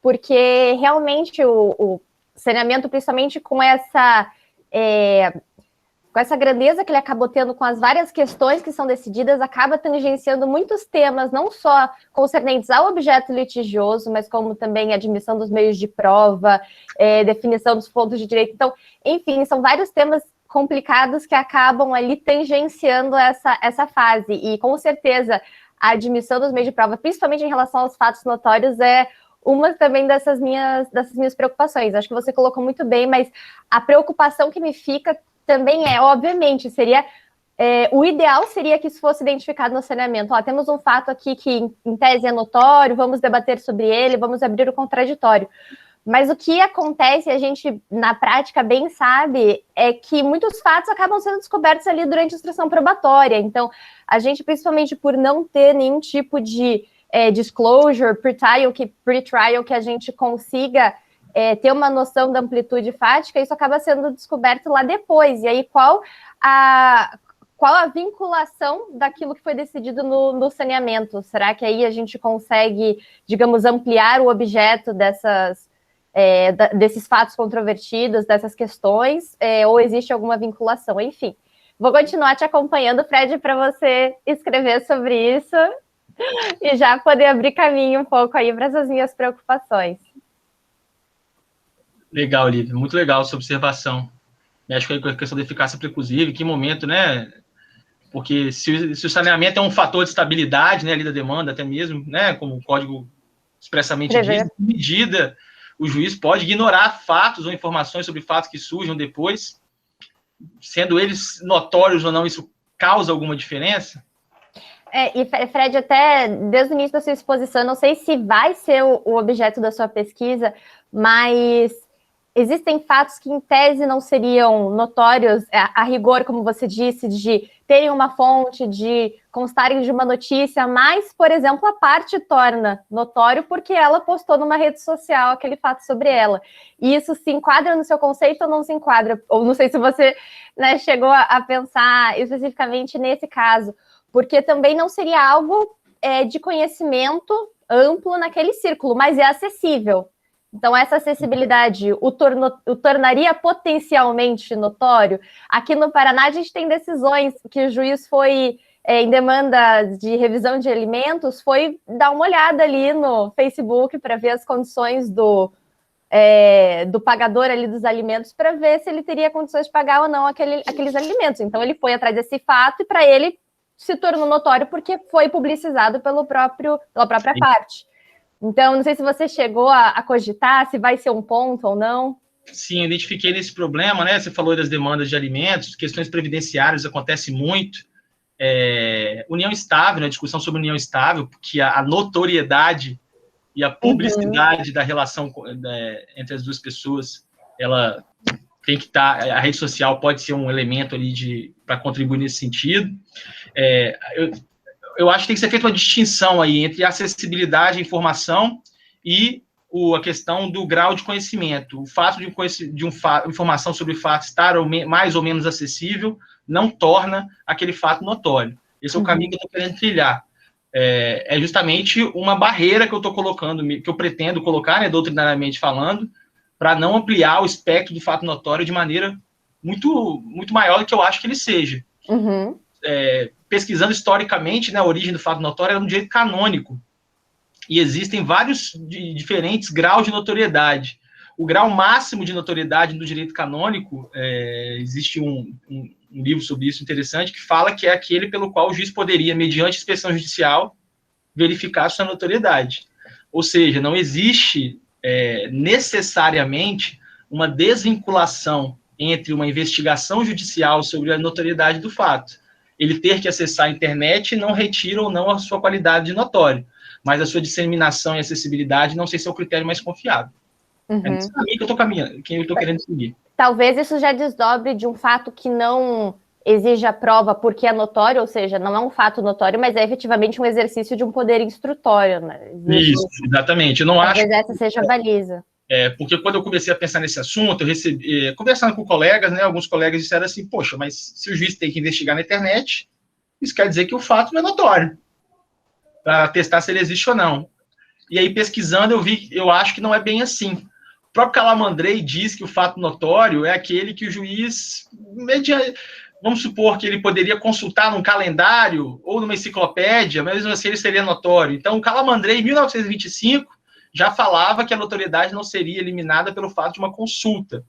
porque realmente o saneamento, principalmente com essa grandeza que ele acabou tendo com as várias questões que são decididas, acaba tangenciando muitos temas, não só concernentes ao objeto litigioso, mas como também admissão dos meios de prova, definição dos pontos de direito. Então, enfim, são vários temas complicados que acabam ali tangenciando essa fase. E, com certeza, a admissão dos meios de prova, principalmente em relação aos fatos notórios, é uma também dessas minhas preocupações. Acho que você colocou muito bem, mas a preocupação que me fica também obviamente, o ideal seria que isso fosse identificado no saneamento. Temos um fato aqui que, em tese, é notório, vamos debater sobre ele, vamos abrir o contraditório. Mas o que acontece, a gente, na prática, bem sabe, é que muitos fatos acabam sendo descobertos ali durante a instrução probatória. Então, a gente, principalmente por não ter nenhum tipo de disclosure, pre-trial, que a gente consiga ter uma noção da amplitude fática, isso acaba sendo descoberto lá depois. E aí, qual a vinculação daquilo que foi decidido no saneamento? Será que aí a gente consegue, digamos, ampliar o objeto desses fatos controvertidos, dessas questões, ou existe alguma vinculação? Enfim, vou continuar te acompanhando, Fred, para você escrever sobre isso e já poder abrir caminho um pouco aí para essas minhas preocupações. Legal, Lívia, muito legal essa observação. Mexe com a questão da eficácia preclusiva, em que momento, né? Porque se o saneamento é um fator de estabilidade, né, ali da demanda, até mesmo, né, como o código expressamente diz, em medida, o juiz pode ignorar fatos ou informações sobre fatos que surjam depois, sendo eles notórios ou não, isso causa alguma diferença? E Fred, até desde o início da sua exposição, não sei se vai ser o objeto da sua pesquisa, mas existem fatos que, em tese, não seriam notórios, a rigor, como você disse, de terem uma fonte, de constarem de uma notícia, mas, por exemplo, a parte torna notório porque ela postou numa rede social aquele fato sobre ela. E isso se enquadra no seu conceito ou não se enquadra? Ou não sei se você, né, chegou a pensar especificamente nesse caso, porque também não seria algo de conhecimento amplo naquele círculo, mas é acessível. Então, essa acessibilidade o tornaria potencialmente notório. Aqui no Paraná, a gente tem decisões que o juiz foi, em demanda de revisão de alimentos, foi dar uma olhada ali no Facebook para ver as condições do pagador ali dos alimentos, para ver se ele teria condições de pagar ou não aqueles alimentos. Então, ele foi atrás desse fato e, para ele, se tornou notório porque foi publicizado pela própria parte. Então, não sei se você chegou a cogitar se vai ser um ponto ou não. Sim, identifiquei nesse problema, né? Você falou das demandas de alimentos, questões previdenciárias acontece muito. União estável, né? Discussão sobre união estável, porque a notoriedade e a publicidade da relação entre as duas pessoas, ela tem que estar. A rede social pode ser um elemento ali para contribuir nesse sentido. Eu acho que tem que ser feita uma distinção aí entre a acessibilidade à informação e a questão do grau de conhecimento. O fato de informação sobre o fato estar mais ou menos acessível não torna aquele fato notório. Esse é o caminho que eu estou querendo trilhar. É justamente uma barreira que eu estou colocando, que eu pretendo colocar, né, doutrinariamente falando, para não ampliar o espectro do fato notório de maneira muito, muito maior do que eu acho que ele seja. Pesquisando historicamente, né, a origem do fato notório era no direito canônico. E existem vários diferentes graus de notoriedade. O grau máximo de notoriedade no direito canônico, existe um livro sobre isso interessante, que fala que é aquele pelo qual o juiz poderia, mediante inspeção judicial, verificar sua notoriedade. Ou seja, não existe necessariamente uma desvinculação entre uma investigação judicial sobre a notoriedade do fato. Ele ter que acessar a internet não retira ou não a sua qualidade de notório, mas a sua disseminação e acessibilidade não sei se é o critério mais confiável. É nesse caminho que eu estou caminhando, que eu estou querendo seguir. Talvez isso já desdobre de um fato que não exija prova porque é notório, ou seja, não é um fato notório, mas é efetivamente um exercício de um poder instrutório, né? Isso, exatamente. Eu não acho. Talvez essa seja a baliza. Porque quando eu comecei a pensar nesse assunto, eu recebi, conversando com colegas, né, alguns colegas disseram assim, poxa, mas se o juiz tem que investigar na internet, isso quer dizer que o fato não é notório, para testar se ele existe ou não. E aí, pesquisando, eu acho que não é bem assim. O próprio Calamandrei diz que o fato notório é aquele que o juiz, vamos supor que ele poderia consultar num calendário ou numa enciclopédia, mas mesmo assim ele seria notório. Então, o Calamandrei, em 1925, já falava que a notoriedade não seria eliminada pelo fato de uma consulta.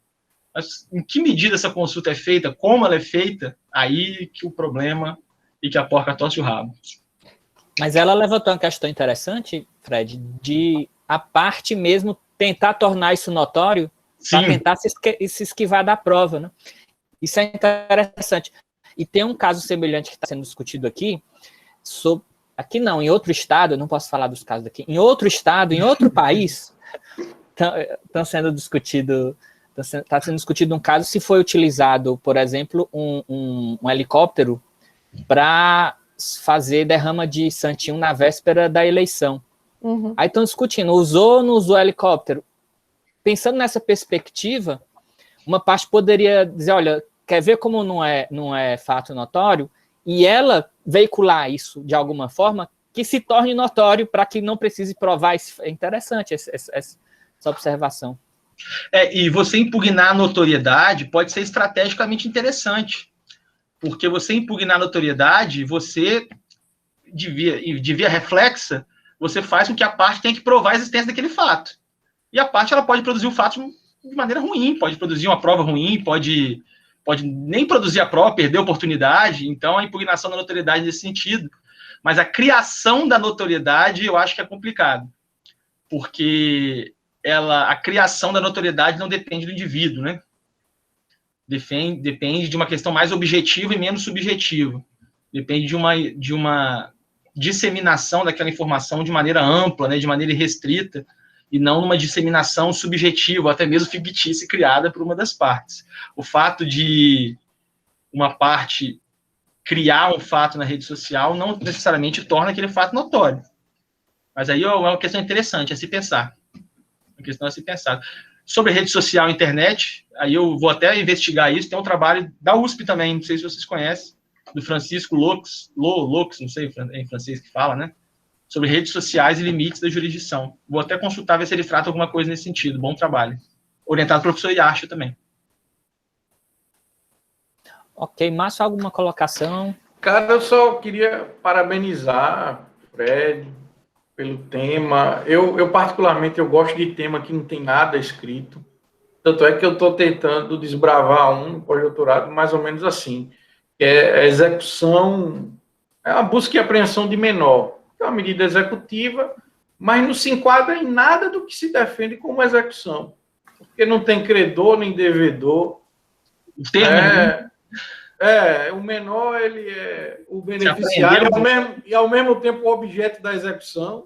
Mas em que medida essa consulta é feita, como ela é feita, aí que o problema e que a porca torce o rabo. Mas ela levantou uma questão interessante, Fred, de a parte mesmo tentar tornar isso notório para tentar se esquivar da prova, né? Isso é interessante. E tem um caso semelhante que está sendo discutido aqui, aqui não, em outro estado, eu não posso falar dos casos aqui, em outro estado, em outro país, está sendo discutido um caso se foi utilizado, por exemplo, um helicóptero para fazer derrama de santinho na véspera da eleição. Aí estão discutindo, usou ou não usou helicóptero? Pensando nessa perspectiva, uma parte poderia dizer, olha, quer ver como não é fato notório? E ela veicular isso de alguma forma que se torne notório para que não precise provar. Isso é interessante, essa observação. E você impugnar a notoriedade pode ser estrategicamente interessante, porque você impugnar a notoriedade, você, de via reflexa, você faz com que a parte tenha que provar a existência daquele fato. E a parte ela pode produzir o fato de maneira ruim, pode produzir uma prova ruim, pode nem produzir a prova, perder a oportunidade. Então, a impugnação da notoriedade nesse sentido. Mas a criação da notoriedade, eu acho que é complicado. Porque a criação da notoriedade não depende do indivíduo, né? Depende de uma questão mais objetiva e menos subjetiva. Depende de uma disseminação daquela informação de maneira ampla, né, de maneira irrestrita, e não numa disseminação subjetiva, até mesmo fictícia, criada por uma das partes. O fato de uma parte criar um fato na rede social não necessariamente torna aquele fato notório. Mas aí é uma questão interessante a se pensar. Uma questão a se pensar. Sobre rede social e internet, aí eu vou até investigar isso, tem um trabalho da USP também, não sei se vocês conhecem, do Francisco Laux, não sei em francês que fala, né? Sobre redes sociais e limites da jurisdição. Vou até consultar, ver se ele trata alguma coisa nesse sentido. Bom trabalho. Orientado pelo professor Yacho também. Ok, Márcio, alguma colocação? Cara, eu só queria parabenizar Fred pelo tema. Eu particularmente, eu gosto de tema que não tem nada escrito. Tanto é que eu estou tentando desbravar um pós-doutorado mais ou menos assim, que é a execução, é a busca e apreensão de menor. É uma medida executiva, mas não se enquadra em nada do que se defende como execução. Porque não tem credor nem devedor. O termo, o menor, ele é o beneficiário e ao mesmo tempo o objeto da execução.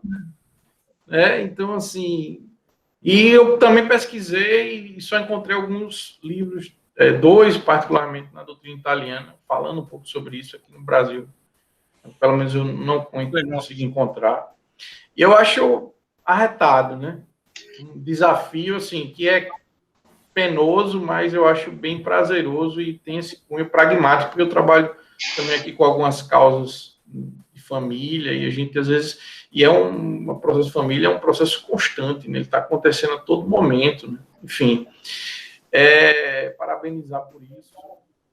Então, assim... E eu também pesquisei e só encontrei alguns livros, dois particularmente na doutrina italiana, falando um pouco sobre isso aqui no Brasil. Pelo menos eu não consegui encontrar. E eu acho arretado, né? Um desafio, assim, que é penoso, mas eu acho bem prazeroso e tem esse cunho pragmático, porque eu trabalho também aqui com algumas causas de família e a gente, às vezes... E um processo de família, é um processo constante, né? Ele está acontecendo a todo momento, né? Enfim, parabenizar por isso,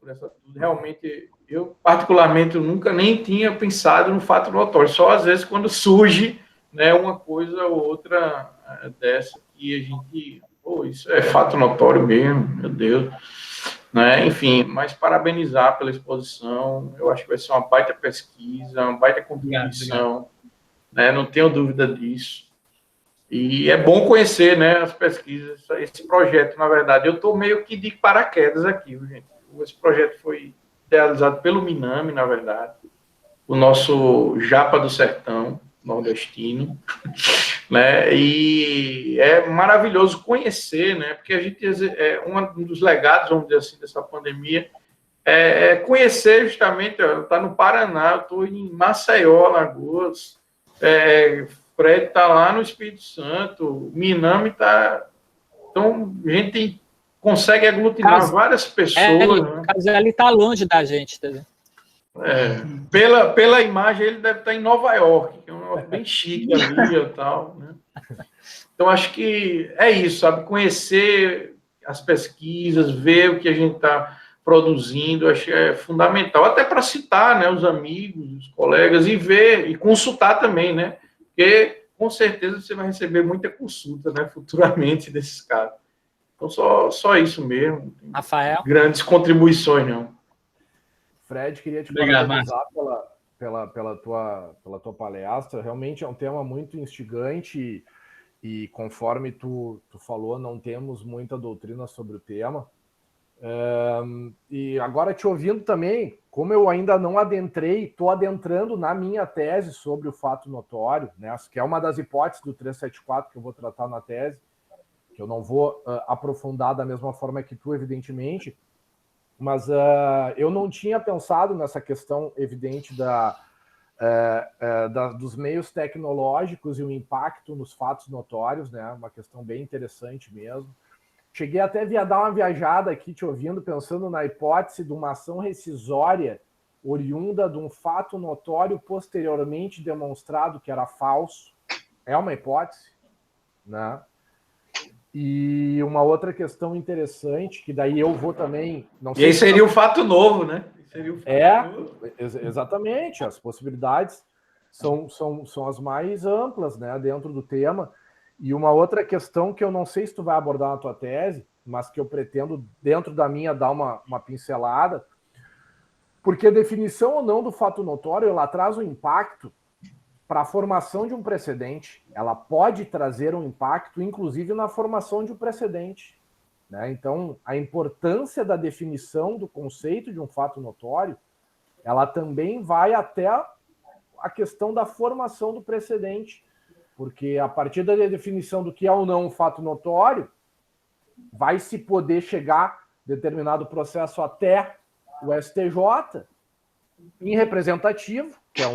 por essa tudo. Realmente, eu particularmente eu nunca nem tinha pensado no fato notório, só às vezes quando surge, né, uma coisa ou outra dessa que a gente, isso é fato notório mesmo, meu Deus, né? Enfim, mas parabenizar pela exposição, eu acho que vai ser uma baita pesquisa, uma baita contribuição. Obrigado. Não tenho dúvida disso. E é bom conhecer, né, as pesquisas, esse projeto, na verdade. Eu estou meio que de paraquedas aqui, gente. Esse projeto foi realizado pelo Minami, na verdade, o nosso Japa do Sertão, nordestino, né, e é maravilhoso conhecer, né, porque a gente, um dos legados, vamos dizer assim, dessa pandemia, é conhecer justamente, está no Paraná, eu estou em Maceió, Alagoas, Fred está lá no Espírito Santo, Minami está... Então, a gente consegue aglutinar várias pessoas. Né? Ele está longe da gente. Tá? Pela imagem, ele deve estar em Nova York, que é um negócio bem chique ali e tal. Né? Então, acho que é isso, sabe? Conhecer as pesquisas, ver o que a gente está produzindo, acho que é fundamental, até para citar, né, os amigos, os colegas, e ver, e consultar também, né, porque com certeza você vai receber muita consulta, né, futuramente desses casos. Então, só isso mesmo. Rafael? Grandes contribuições, não. Fred, queria te parabenizar pela tua palestra, realmente é um tema muito instigante e conforme tu falou, não temos muita doutrina sobre o tema. E agora te ouvindo também, como eu ainda não adentrei, estou adentrando na minha tese sobre o fato notório, né, que é uma das hipóteses do 374 que eu vou tratar na tese, que eu não vou aprofundar da mesma forma que tu, evidentemente, mas eu não tinha pensado nessa questão evidente dos meios tecnológicos e o impacto nos fatos notórios, né, uma questão bem interessante mesmo. Cheguei até a dar uma viajada aqui, te ouvindo, pensando na hipótese de uma ação rescisória oriunda de um fato notório posteriormente demonstrado que era falso. É uma hipótese, né? E uma outra questão interessante, que daí eu vou também... Não sei e aí seria um fato novo, né? Seria um fato novo. Exatamente. As possibilidades são as mais amplas, né, dentro do tema. E uma outra questão que eu não sei se tu vai abordar na tua tese, mas que eu pretendo, dentro da minha, dar uma pincelada, porque a definição ou não do fato notório, ela traz um impacto para a formação de um precedente. Ela pode trazer um impacto, inclusive, na formação de um precedente. Né? Então, a importância da definição do conceito de um fato notório, ela também vai até a questão da formação do precedente. Porque a partir da definição do que é ou não um fato notório, vai se poder chegar determinado processo até o STJ, irrepresentativo, que é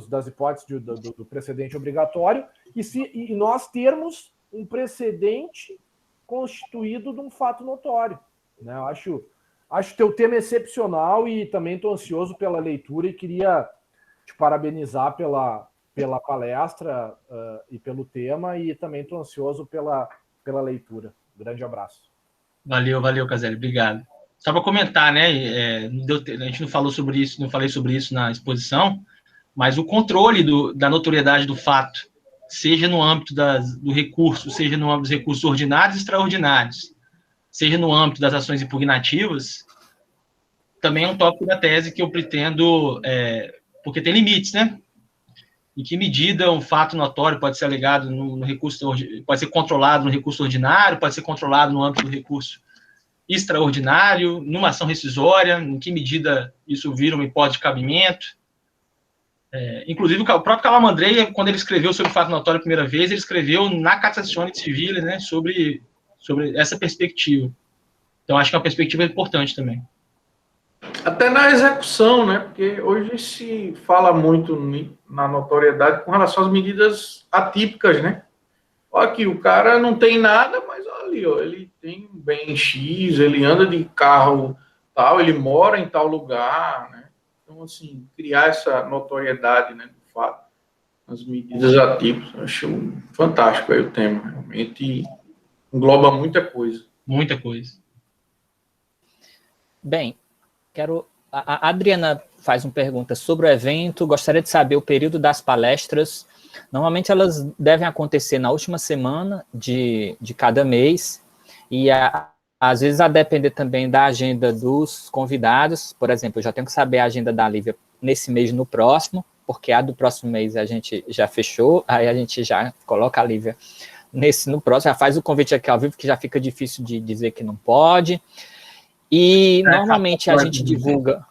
das hipóteses do precedente obrigatório, e nós termos um precedente constituído de um fato notório. Né? Eu acho teu tema excepcional e também estou ansioso pela leitura e queria te parabenizar pela palestra e pelo tema, e também estou ansioso pela leitura. Grande abraço. Valeu, Caselli, obrigado. Só para comentar, né? A gente não falou sobre isso, não falei sobre isso na exposição, mas o controle da notoriedade do fato, seja no âmbito do recurso, seja no âmbito dos recursos ordinários e extraordinários, seja no âmbito das ações impugnativas, também é um tópico da tese que eu pretendo, porque tem limites, né? Em que medida um fato notório pode ser alegado no recurso, pode ser controlado no recurso ordinário, pode ser controlado no âmbito do recurso extraordinário, numa ação rescisória, em que medida isso vira uma hipótese de cabimento. Inclusive, o próprio Calamandrei, quando ele escreveu sobre o fato notório a primeira vez, ele escreveu na Cassazione Civile, né, sobre essa perspectiva. Então, acho que é uma perspectiva importante também. Até na execução, né? Porque hoje se fala muito na notoriedade com relação às medidas atípicas, né? Olha aqui, o cara não tem nada, mas olha ali, ó, ele tem um bem X, ele anda de carro tal, ele mora em tal lugar, né? Então, assim, criar essa notoriedade, né, do fato, as medidas atípicas, eu acho fantástico aí o tema, realmente engloba muita coisa. Muita coisa. Bem, a Adriana faz uma pergunta sobre o evento, gostaria de saber o período das palestras. Normalmente elas devem acontecer na última semana de cada mês, e às vezes a depender também da agenda dos convidados. Por exemplo, eu já tenho que saber a agenda da Lívia nesse mês e no próximo, porque a do próximo mês a gente já fechou, aí a gente já coloca a Lívia no próximo, já faz o convite aqui ao vivo, que já fica difícil de dizer que não pode. E normalmente a gente divulga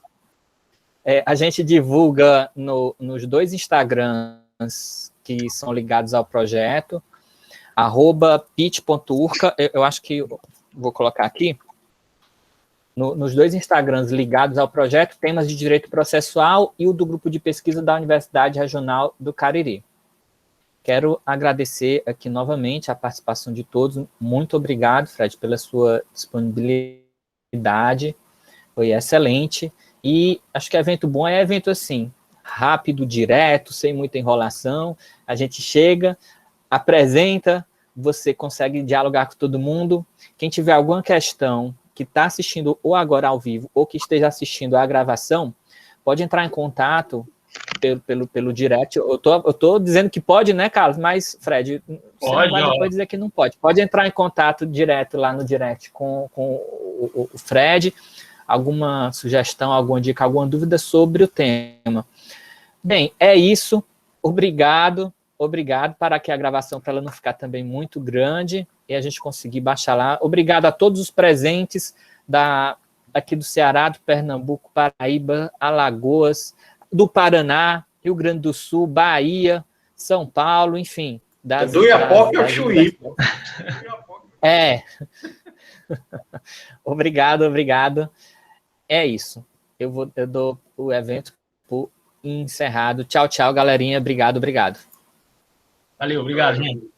nos dois Instagrams que são ligados ao projeto, @pit.urca, eu acho que vou colocar aqui, nos dois Instagrams ligados ao projeto, temas de direito processual e o do grupo de pesquisa da Universidade Regional do Cariri. Quero agradecer aqui novamente a participação de todos. Muito obrigado, Fred, pela sua disponibilidade. Foi excelente. E acho que evento bom é evento assim, rápido, direto, sem muita enrolação. A gente chega, apresenta, você consegue dialogar com todo mundo. Quem tiver alguma questão, que está assistindo ou agora ao vivo, ou que esteja assistindo a gravação, pode entrar em contato pelo direct. Eu tô dizendo que pode, né, Carlos? Mas, Fred, você não vai depois dizer que não pode. Pode entrar em contato direto lá no direct com o Fred, alguma sugestão, alguma dica, alguma dúvida sobre o tema. Bem, é isso. Obrigado para que a gravação, para ela não ficar também muito grande, e a gente conseguir baixar lá. Obrigado a todos os presentes aqui do Ceará, do Pernambuco, Paraíba, Alagoas, do Paraná, Rio Grande do Sul, Bahia, São Paulo, enfim. Do Iapoque ao Chuí. Obrigado. É isso. Eu dou o evento por encerrado. Tchau, galerinha. Obrigado. Valeu, obrigado, gente.